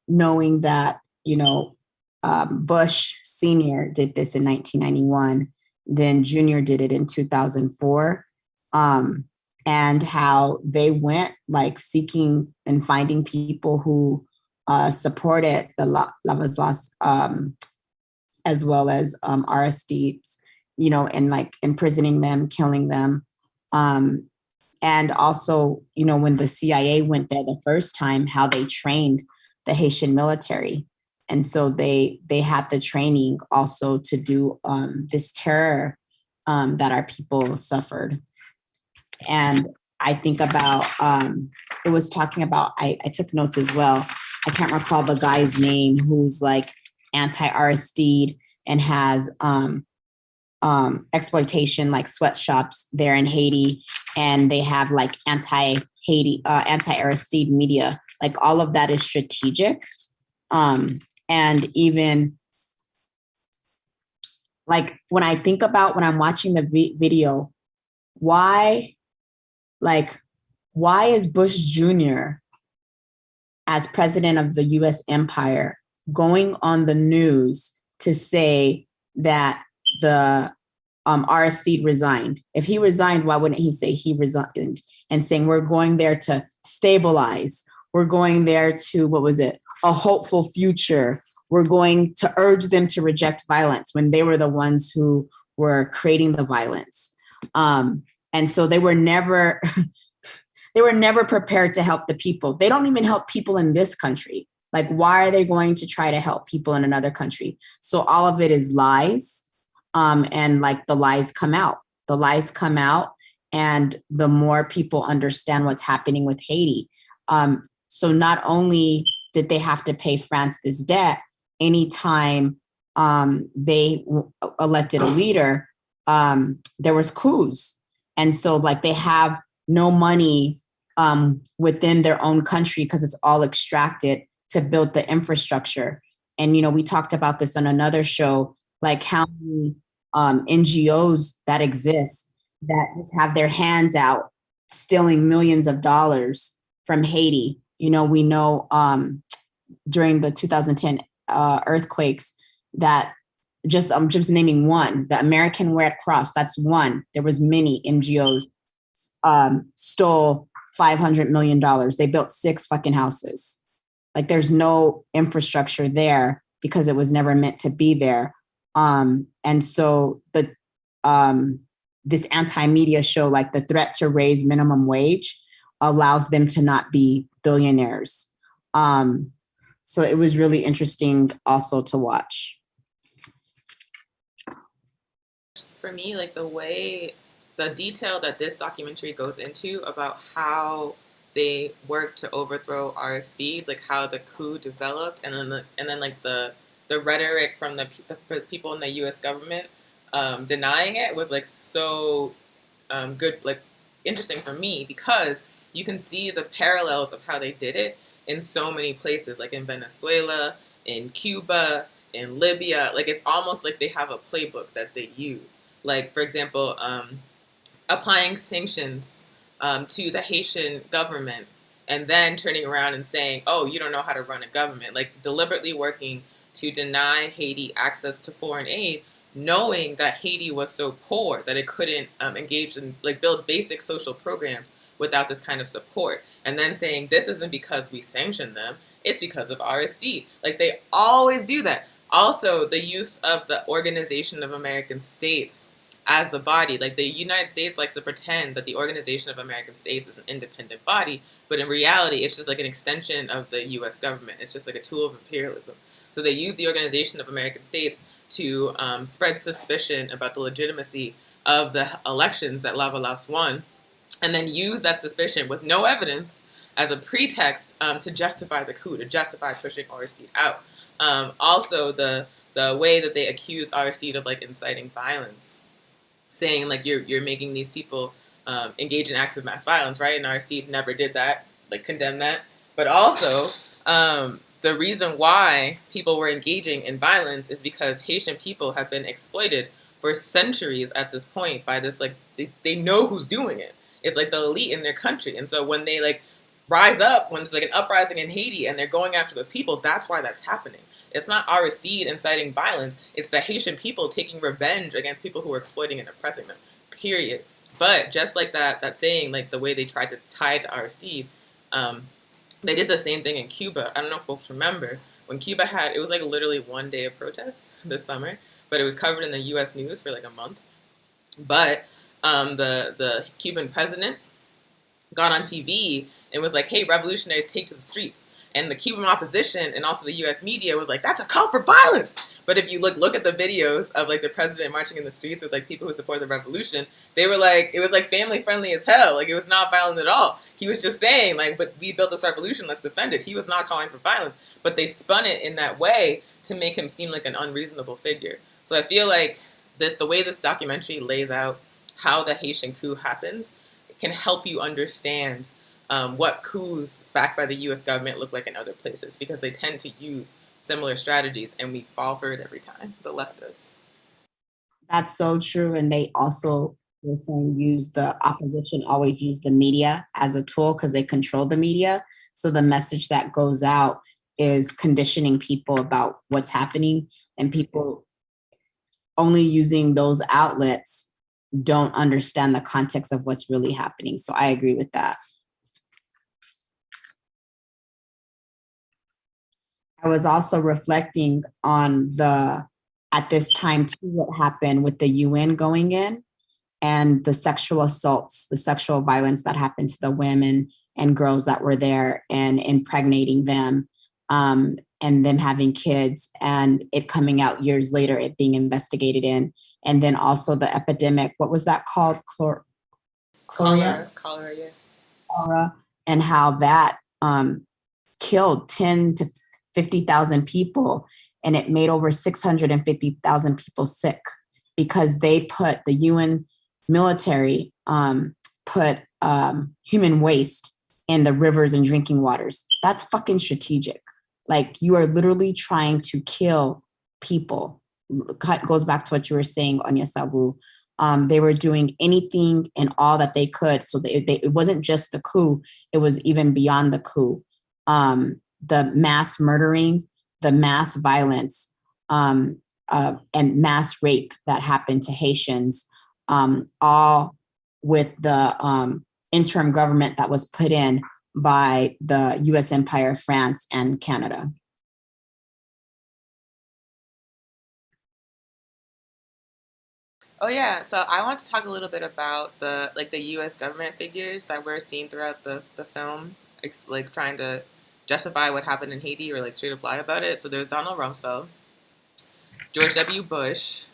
knowing that, you know, Bush Sr. did this in 1991, then Junior did it in 2004, and how they went like seeking and finding people who supported the Lavalas, as well as Aristides, you know, and like imprisoning them, killing them. And also, you know, when the CIA went there the first time, how they trained the Haitian military. And so they had the training also to do this terror that our people suffered. And I think about, it was talking about, I took notes as well. I can't recall the guy's name who's like anti-Aristide and has exploitation like sweatshops there in Haiti, and they have like anti-Haiti, anti-Aristide media. Like all of that is strategic. And even Like when I think about when I'm watching the video, why is Bush Jr. as president of the US empire going on the news to say that the Aristide resigned? If he resigned, why wouldn't he say he resigned and saying we're going there to stabilize? We're going there to, what was it? A hopeful future. We're going to urge them to reject violence when they were the ones who were creating the violence. And so they were never, they were never prepared to help the people. They don't even help people in this country. Like, why are they going to try to help people in another country? So all of it is lies. And like the lies come out. The lies come out, and the more people understand what's happening with Haiti. So not only did they have to pay France this debt, anytime they elected a leader, there was coups. And so like they have no money within their own country because it's all extracted to build the infrastructure. And, you know, we talked about this on another show, like how many NGOs that exist that just have their hands out stealing millions of dollars from Haiti. You know, we know during the 2010 earthquakes that I'm just naming one, the American Red Cross, that's one. There was many NGOs stole $500 million. They built 6 fucking houses. Like there's no infrastructure there because it was never meant to be there. And so this anti-media show, like the threat to raise minimum wage, allows them to not be billionaires. So it was really interesting also to watch. For me, like the detail that this documentary goes into about how they worked to overthrow Aristide, like how the coup developed, and then like the rhetoric from the people in the U.S. government denying it was like so good, like interesting for me, because you can see the parallels of how they did it in so many places, like in Venezuela, in Cuba, in Libya. Like it's almost like they have a playbook that they use. Like, for example, applying sanctions to the Haitian government and then turning around and saying, oh, you don't know how to run a government. Like deliberately working to deny Haiti access to foreign aid, knowing that Haiti was so poor that it couldn't engage in, like, build basic social programs without this kind of support. And then saying, this isn't because we sanctioned them, it's because of Aristide. Like, they always do that. Also, the use of the Organization of American States as the body. Like, the United States likes to pretend that the Organization of American States is an independent body, but in reality, it's just like an extension of the U.S. government. It's just like a tool of imperialism. So they use the Organization of American States to spread suspicion about the legitimacy of the elections that Lavalas won, and then use that suspicion with no evidence as a pretext to justify the coup, to justify pushing Aristide out. Also, the way that they accused Aristide of like inciting violence, saying like you're making these people engage in acts of mass violence, right? And Aristide never did that, like condemned that. But also, the reason why people were engaging in violence is because Haitian people have been exploited for centuries at this point by this, like, they know who's doing it. It's like the elite in their country. And so when they like rise up, when it's like an uprising in Haiti and they're going after those people, that's why that's happening. It's not Aristide inciting violence. It's the Haitian people taking revenge against people who are exploiting and oppressing them, period. But just like that saying, like the way they tried to tie it to Aristide, they did the same thing in Cuba. I don't know if folks remember. When Cuba had, it was like literally one day of protest this summer, but it was covered in the U.S. news for like a month. But the Cuban president got on TV and was like, hey, revolutionaries, take to the streets. And the Cuban opposition and also the U.S. media was like, that's a call for violence. But if you look at the videos of like the president marching in the streets with like people who support the revolution, they were like, it was like family friendly as hell. Like it was not violent at all. He was just saying like, but we built this revolution, let's defend it. He was not calling for violence, but they spun it in that way to make him seem like an unreasonable figure. So I feel like the way this documentary lays out how the Haitian coup happens, it can help you understand what coups backed by the U.S. government look like in other places, because they tend to use similar strategies and we fall for it every time, the left does. That's so true. And they also were saying use the opposition, always use the media as a tool because they control the media. So the message that goes out is conditioning people about what's happening, and people only using those outlets don't understand the context of what's really happening. So I agree with that. I was also reflecting on at this time too, what happened with the UN going in and the sexual assaults, the sexual violence that happened to the women and girls that were there and impregnating them, and them having kids, and it coming out years later, it being investigated in. And then also the epidemic, what was that called? Cholera, yeah. Cholera, and how that killed 10 to 50,000 people, and it made over 650,000 people sick because they put the UN military put human waste in the rivers and drinking waters. That's fucking strategic. Like, you are literally trying to kill people. Goes back to what you were saying, Anya Sabu. They were doing anything and all that they could. So it wasn't just the coup, it was even beyond the coup. The mass murdering, the mass violence, and mass rape that happened to Haitians, all with the interim government that was put in by the US Empire, France, and Canada. Oh yeah, so I want to talk a little bit about the U.S. government figures that we're seeing throughout the film, like trying to justify what happened in Haiti or like straight up lie about it. So there's Donald Rumsfeld, George W. Bush,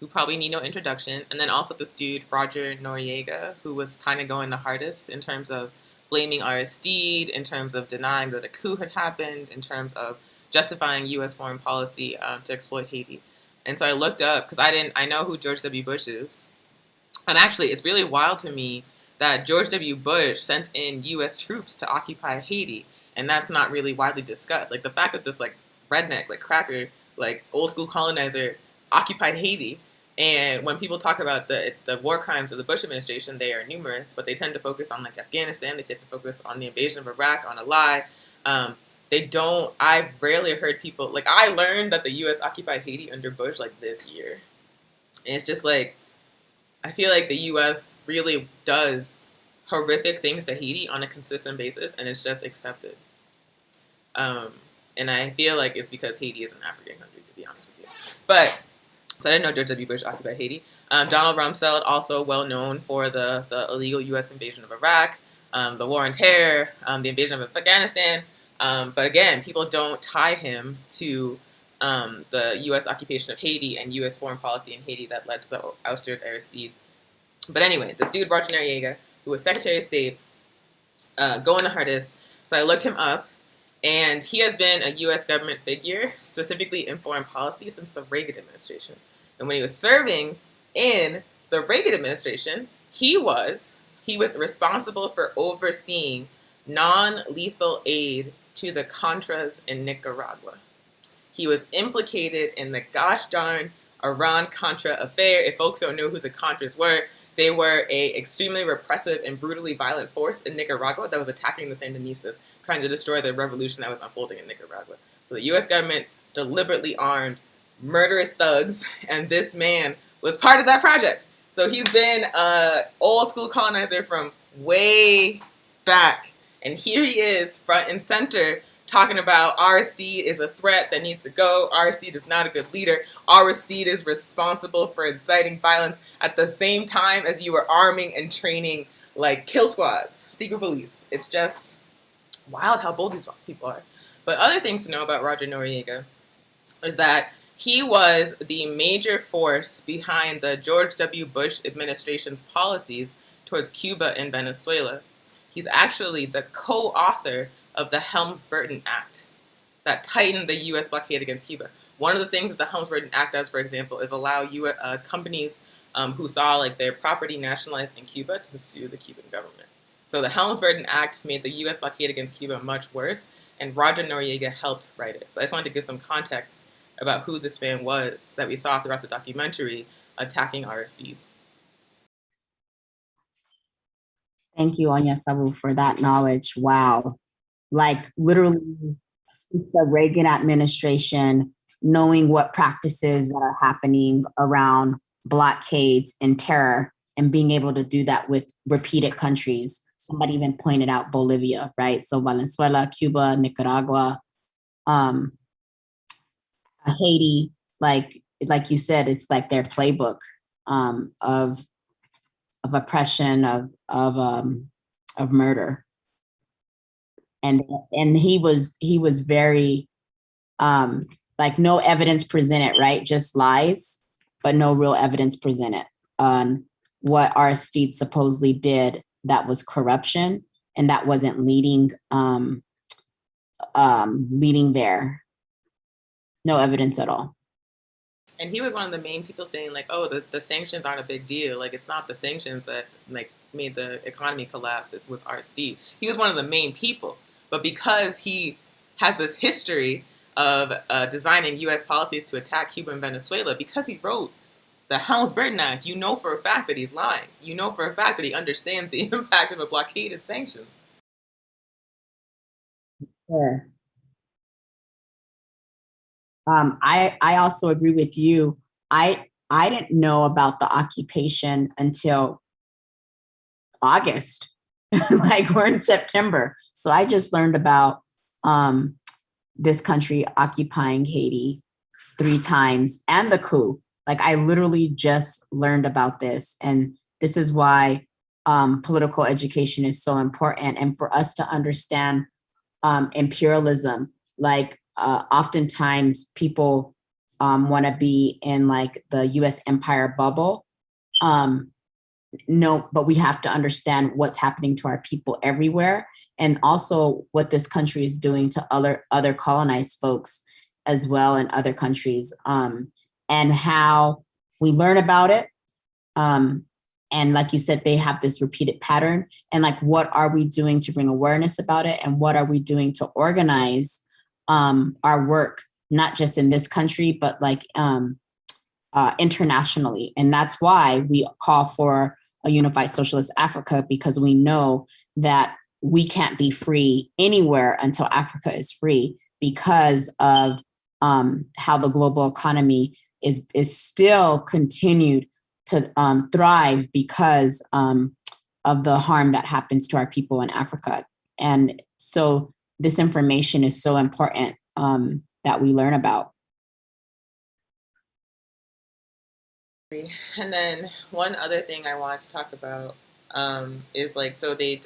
who probably need no introduction, and then also this dude Roger Noriega, who was kind of going the hardest in terms of blaming Aristide, in terms of denying that a coup had happened, in terms of justifying U.S. foreign policy to exploit Haiti. And so I looked up, because I know who George W. Bush is. And actually, it's really wild to me that George W. Bush sent in U.S. troops to occupy Haiti. And that's not really widely discussed. Like, the fact that this, like, redneck, like, cracker, like, old school colonizer occupied Haiti. And when people talk about the war crimes of the Bush administration, they are numerous, but they tend to focus on, like, Afghanistan. They tend to focus on the invasion of Iraq, on a lie. I've rarely heard people, like, I learned that the U.S. occupied Haiti under Bush, like, this year. And it's just, like, I feel like the U.S. really does horrific things to Haiti on a consistent basis, and it's just accepted. And I feel like it's because Haiti is an African country, to be honest with you. But, so I didn't know George W. Bush occupied Haiti. Donald Rumsfeld, also well known for the illegal U.S. invasion of Iraq, the war on terror, the invasion of Afghanistan. But again, people don't tie him to the U.S. occupation of Haiti and U.S. foreign policy in Haiti that led to the ouster of Aristide. But anyway, this dude, Roger Noriega, who was Secretary of State, going the hardest. So I looked him up, and he has been a U.S. government figure, specifically in foreign policy, since the Reagan administration. And when he was serving in the Reagan administration, he was responsible for overseeing non-lethal aid to the Contras in Nicaragua. He was implicated in the gosh darn Iran-Contra affair. If folks don't know who the Contras were, they were a extremely repressive and brutally violent force in Nicaragua that was attacking the Sandinistas, trying to destroy the revolution that was unfolding in Nicaragua. So the U.S. government deliberately armed murderous thugs, and this man was part of that project. So he's been an old school colonizer from way back. And here he is, front and center, talking about Aristide is a threat that needs to go. Aristide is not a good leader. Aristide is responsible for inciting violence at the same time as you were arming and training, like, kill squads, secret police. It's just wild how bold these people are. But other things to know about Roger Noriega is that he was the major force behind the George W. Bush administration's policies towards Cuba and Venezuela. He's actually the co-author of the Helms-Burton Act that tightened the U.S. blockade against Cuba. One of the things that the Helms-Burton Act does, for example, is allow companies who saw like their property nationalized in Cuba to sue the Cuban government. So the Helms-Burton Act made the U.S. blockade against Cuba much worse, and Roger Noriega helped write it. So I just wanted to give some context about who this man was that we saw throughout the documentary, attacking Aristide. Thank you, Anya Sabu, for that knowledge. Wow. Like literally since the Reagan administration, knowing what practices that are happening around blockades and terror and being able to do that with repeated countries. Somebody even pointed out Bolivia, right? So Venezuela, Cuba, Nicaragua, Haiti, like you said, it's like their playbook of oppression, of murder. And he was very like no evidence presented, right? Just lies, but no real evidence presented on what Aristide supposedly did that was corruption and that wasn't leading there. No evidence at all. And he was one of the main people saying like, oh, the sanctions aren't a big deal. Like, it's not the sanctions that like made the economy collapse. It was Aristide. He was one of the main people. But because he has this history of designing U.S. policies to attack Cuba and Venezuela, because he wrote the Helms-Burton Act, you know for a fact that he's lying. You know for a fact that he understands the impact of a blockade and sanctions. Sure. I also agree with you. I didn't know about the occupation until August. Like we're in September. So I just learned about this country occupying Haiti 3 times and the coup. Like I literally just learned about this. And this is why political education is so important. And for us to understand imperialism, like oftentimes people want to be in like the US empire bubble. No, but we have to understand what's happening to our people everywhere, and also what this country is doing to other colonized folks as well in other countries, and how we learn about it. And like you said, they have this repeated pattern. And like, what are we doing to bring awareness about it? And what are we doing to organize our work, not just in this country, but like internationally? And that's why we call for a unified socialist Africa, because we know that we can't be free anywhere until Africa is free, because of how the global economy is still continued to thrive because of the harm that happens to our people in Africa. And so this information is so important that we learn about. And then one other thing I wanted to talk about is like, so they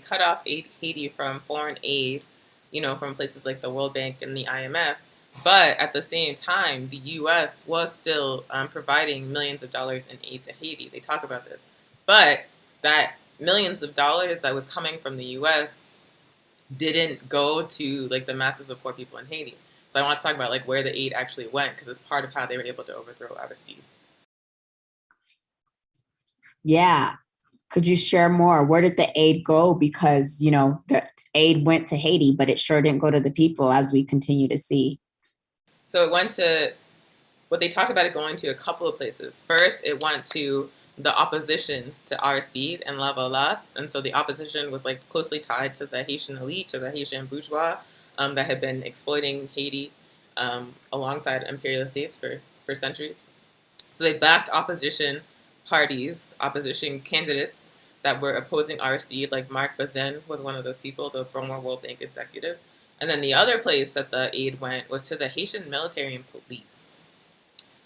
cut off Haiti from foreign aid, you know, from places like the World Bank and the IMF. But at the same time, the U.S. was still providing millions of dollars in aid to Haiti. They talk about this. But that millions of dollars that was coming from the U.S. didn't go to like the masses of poor people in Haiti. So I want to talk about like where the aid actually went, because it's part of how they were able to overthrow Aristide. Yeah. Could you share more? Where did the aid go? Because, you know, the aid went to Haiti, but it sure didn't go to the people, as we continue to see. So it went to, what they talked about it going to a couple of places. First, it went to the opposition to Aristide and Lavalas. And so the opposition was like closely tied to the Haitian elite, to the Haitian bourgeois that had been exploiting Haiti alongside imperialist states for centuries. So they backed opposition parties, opposition candidates that were opposing Aristide, like Marc Bazin was one of those people, the former World Bank executive. And then the other place that the aid went was to the Haitian military and police.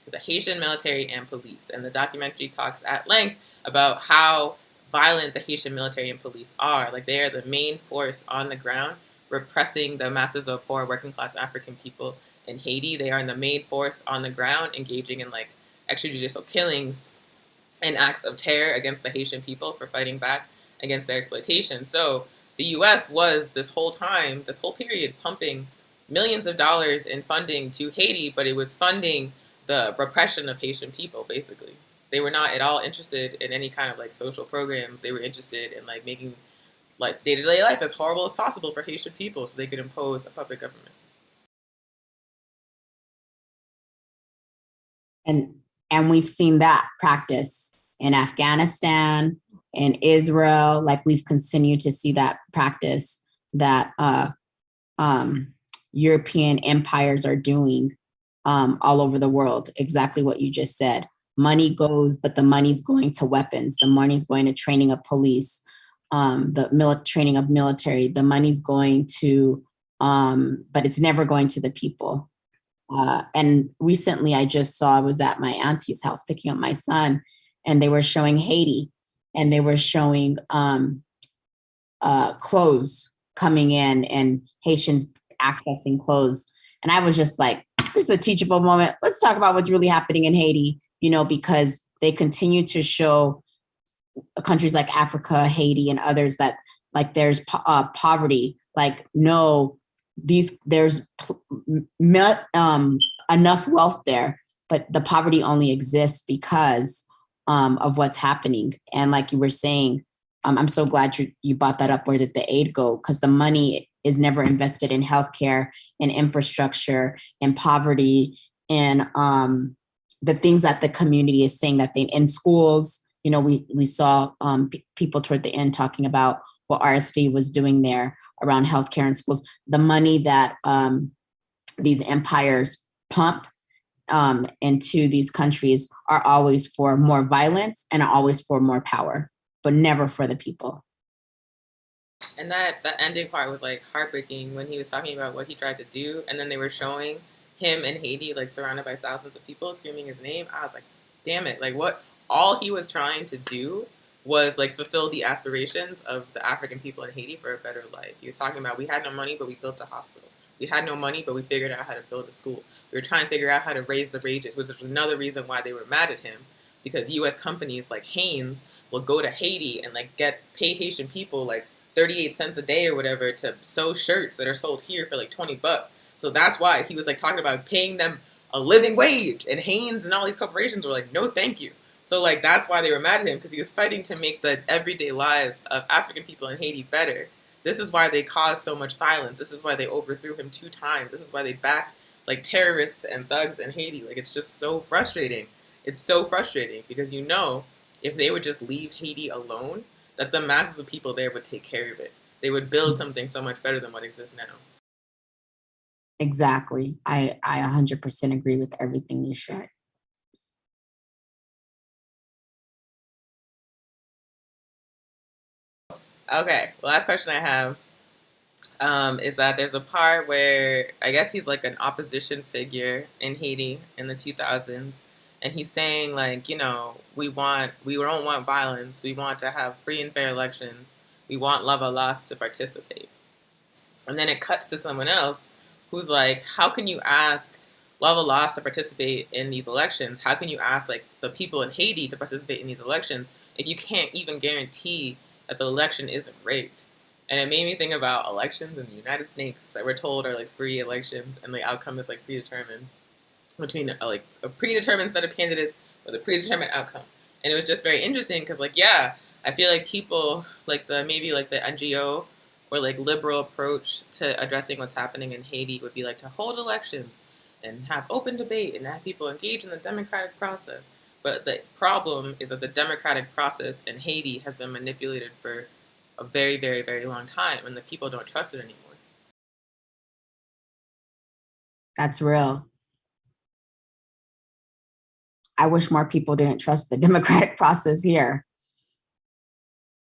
To the Haitian military and police. And the documentary talks at length about how violent the Haitian military and police are. Like, they are the main force on the ground repressing the masses of poor working class African people in Haiti. They are the main force on the ground engaging in like extrajudicial killings and acts of terror against the Haitian people for fighting back against their exploitation. So the U.S. was this whole period, pumping millions of dollars in funding to Haiti, but it was funding the repression of Haitian people, basically. They were not at all interested in any kind of like social programs. They were interested in like making like day-to-day life as horrible as possible for Haitian people so they could impose a puppet government. And we've seen that practice in Afghanistan, in Israel, like we've continued to see that practice that European empires are doing all over the world. Exactly what you just said. Money goes, but the money's going to weapons. The money's going to training of police, training of military. The money's going to, but it's never going to the people. And recently I was at my auntie's house picking up my son, and they were showing Haiti, and they were showing clothes coming in and Haitians accessing clothes. And I was just like, this is a teachable moment. Let's talk about what's really happening in Haiti, because they continue to show countries like Africa, Haiti, and others that like there's poverty. Like, no, there's enough wealth there, but the poverty only exists because of what's happening. And like you were saying, I'm so glad you brought that up. Where did the aid go? Because the money is never invested in healthcare, in infrastructure, in poverty, in the things that the community is saying that in schools. We saw people toward the end talking about what Aristide was doing there around healthcare and schools. The money that these empires pump into these countries are always for more violence and always for more power, but never for the people. And that ending part was like heartbreaking when he was talking about what he tried to do, and then they were showing him in Haiti like surrounded by thousands of people screaming his name. I was like, damn it, like what all he was trying to do was like fulfill the aspirations of the African people in Haiti for a better life. He was talking about, we had no money, but we built a hospital. We had no money, but we figured out how to build a school. We were trying to figure out how to raise the wages, which is another reason why they were mad at him, because U.S. companies like Hanes will go to Haiti and like pay Haitian people like 38 cents a day or whatever to sew shirts that are sold here for like $20. So that's why he was like talking about paying them a living wage, and Hanes and all these corporations were like, no, thank you. So like that's why they were mad at him, because he was fighting to make the everyday lives of African people in Haiti better. This is why they caused so much violence. This is why they overthrew him 2 times. This is why they backed like terrorists and thugs in Haiti. Like, it's just so frustrating. It's so frustrating because if they would just leave Haiti alone, that the masses of people there would take care of it. They would build something so much better than what exists now. Exactly. I 100% agree with everything you shared. Okay, the last question I have is that there's a part where I guess he's like an opposition figure in Haiti in the 2000s, and he's saying like, we don't want violence. We want to have free and fair elections. We want Lavalas to participate. And then it cuts to someone else who's like, how can you ask Lavalas to participate in these elections? How can you ask like the people in Haiti to participate in these elections if you can't even guarantee that the election isn't rigged? And it made me think about elections in the United States that we're told are like free elections, and the outcome is like predetermined between like a predetermined set of candidates with a predetermined outcome. And it was just very interesting because like, yeah, I feel like people like maybe the NGO or like liberal approach to addressing what's happening in Haiti would be like to hold elections and have open debate and have people engage in the democratic process. But the problem is that the democratic process in Haiti has been manipulated for a very, very, very long time, and the people don't trust it anymore. That's real. I wish more people didn't trust the democratic process here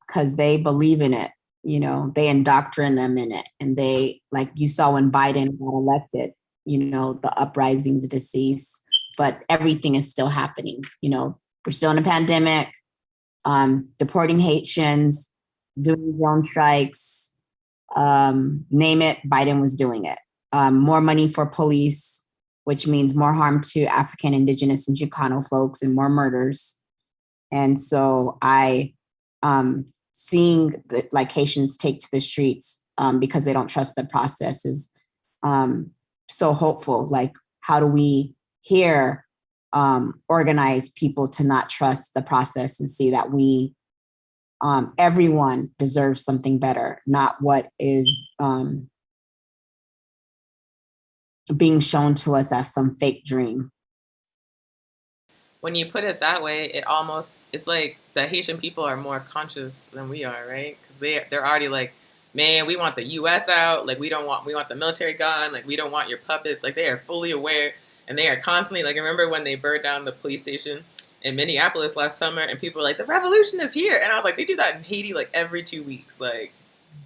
because they believe in it. They indoctrinate them in it. And they, like you saw when Biden got elected, the uprisings, deceased, but everything is still happening. We're still in a pandemic, deporting Haitians, doing drone strikes, name it, Biden was doing it. More money for police, which means more harm to African, Indigenous, and Chicano folks and more murders. And so seeing that like Haitians take to the streets because they don't trust the process is so hopeful. Like, how do we here organize people to not trust the process and see that everyone deserves something better, not what is being shown to us as some fake dream. when you put it that way, it's like the Haitian people are more conscious than we are, right? Because they're already like, man, we want the U.S. out. Like we want the military gone. Like we don't want your puppets. Like they are fully aware, and they are constantly like. Remember when they burned down the police station in Minneapolis last summer, and people were like, the revolution is here, and I was like, they do that in Haiti like every 2 weeks. Like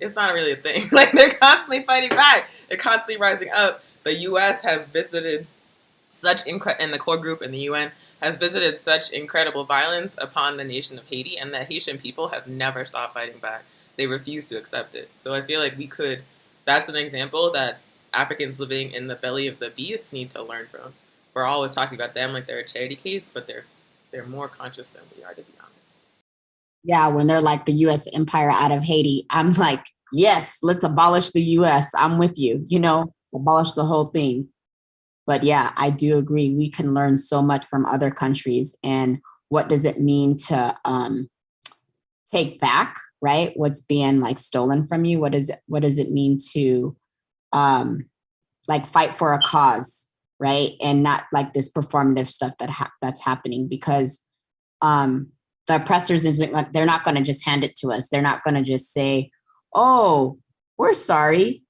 it's not really a thing. Like they're constantly fighting back. They're constantly rising up. The U.S. has visited and the core group in the UN has visited such incredible violence upon the nation of Haiti, and the Haitian people have never stopped fighting back. They refuse to accept it. So I feel like that's an example that Africans living in the belly of the beast need to learn from. We're always talking about them like they're a charity case, but they're more conscious than we are, to be honest. Yeah, when they're like the U.S. empire out of Haiti, I'm like, yes, let's abolish the U.S. I'm with you, abolish the whole thing. But yeah, I do agree. We can learn so much from other countries. And what does it mean to take back, right? What's being like stolen from you? What does it mean to like fight for a cause, right? And not like this performative stuff that's happening, because the oppressors they're not going to just hand it to us. They're not going to just say, oh, we're sorry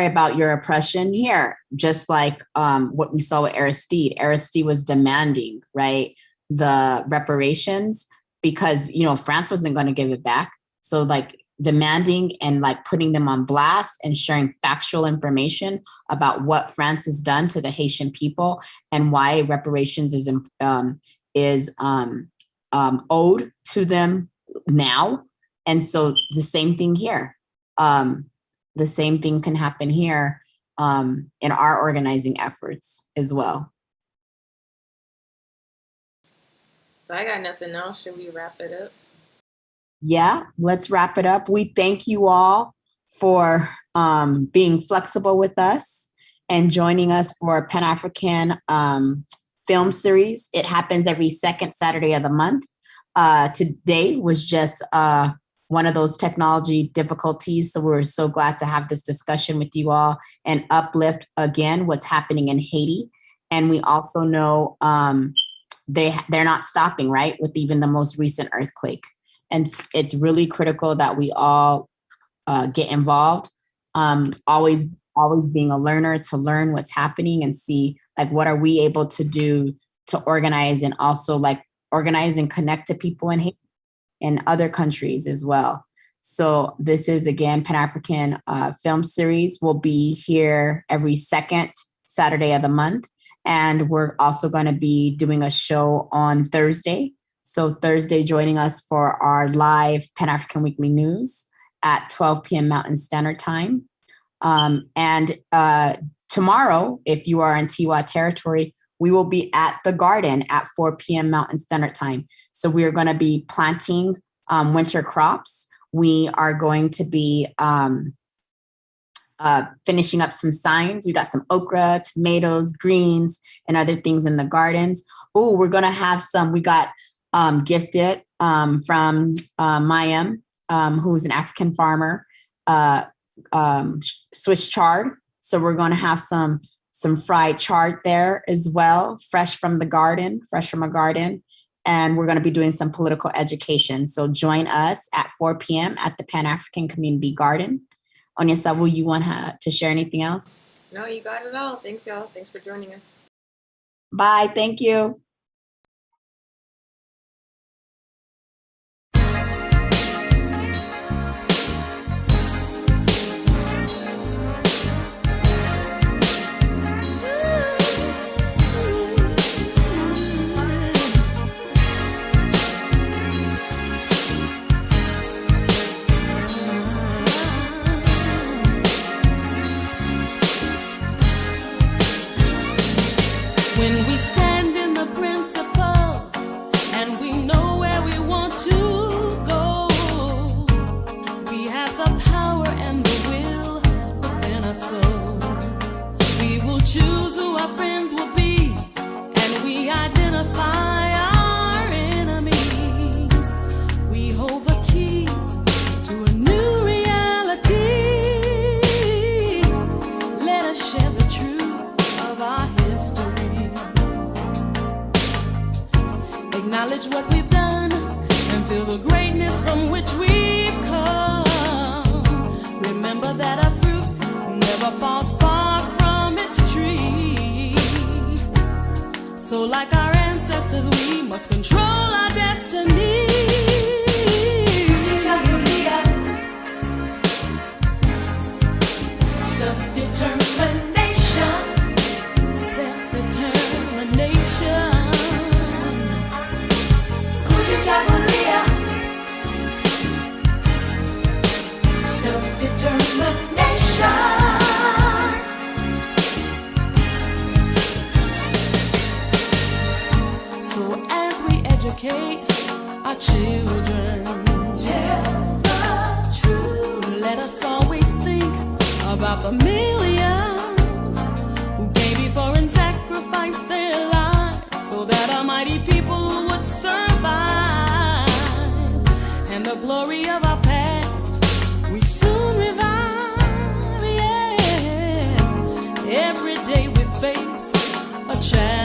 about your oppression here. Just like what we saw with Aristide. Aristide was demanding, right, the reparations because, France wasn't going to give it back. So like demanding and like putting them on blast and sharing factual information about what France has done to the Haitian people and why reparations is owed to them now. And so the same thing here. The same thing can happen here in our organizing efforts as well. So I got nothing else. Should we wrap it up? Yeah, let's wrap it up. We thank you all for being flexible with us and joining us for a Pan-African film series. It happens every second Saturday of the month. Today was just one of those technology difficulties. So we're so glad to have this discussion with you all and uplift again what's happening in Haiti. And we also know they're not stopping, right, with even the most recent earthquake. And it's really critical that we all get involved. Always being a learner to learn what's happening and see like what are we able to do to organize, and also like organize and connect to people in Haiti and other countries as well. So this is again Pan-African film series. We'll be here every second Saturday of the month, and we're also going to be doing a show on Thursday. So Thursday, joining us for our live Pan-African Weekly News at 12 p.m. Mountain Standard Time. And tomorrow, if you are in Tiwa territory, we will be at the Garden at 4 p.m. Mountain Standard Time. So we are going to be planting winter crops. We are going to be finishing up some signs. We got some okra, tomatoes, greens, and other things in the gardens. Oh, we're going to have we got gifted from Mayim, who's an African farmer, Swiss chard. So we're going to have some fried chard there as well, fresh from a garden. And we're going to be doing some political education. So join us at 4 p.m. at the Pan-African Community Garden. Onyesabu, you want to share anything else? No, you got it all. Thanks, y'all. Thanks for joining us. Bye. Thank you. When we stand in the principles and we know where we want to go, we have the power and the will within our souls. We will choose who our friends will be, and we identify our enemies. We hold the keys to a new reality. Let us share the truth of our history. acknowledge what we've done and feel the greatness from which we've come. Remember that a fruit never falls far from its tree. So like our ancestors, we must control our destiny. Self-determination, self-determination. Kujichagulia, self-determination. So as we educate our children, tell the truth. Let us always think about the millions who came before and sacrificed their lives so that our mighty people would survive. And the glory of our past we soon revive. Yeah. Every day we face a challenge.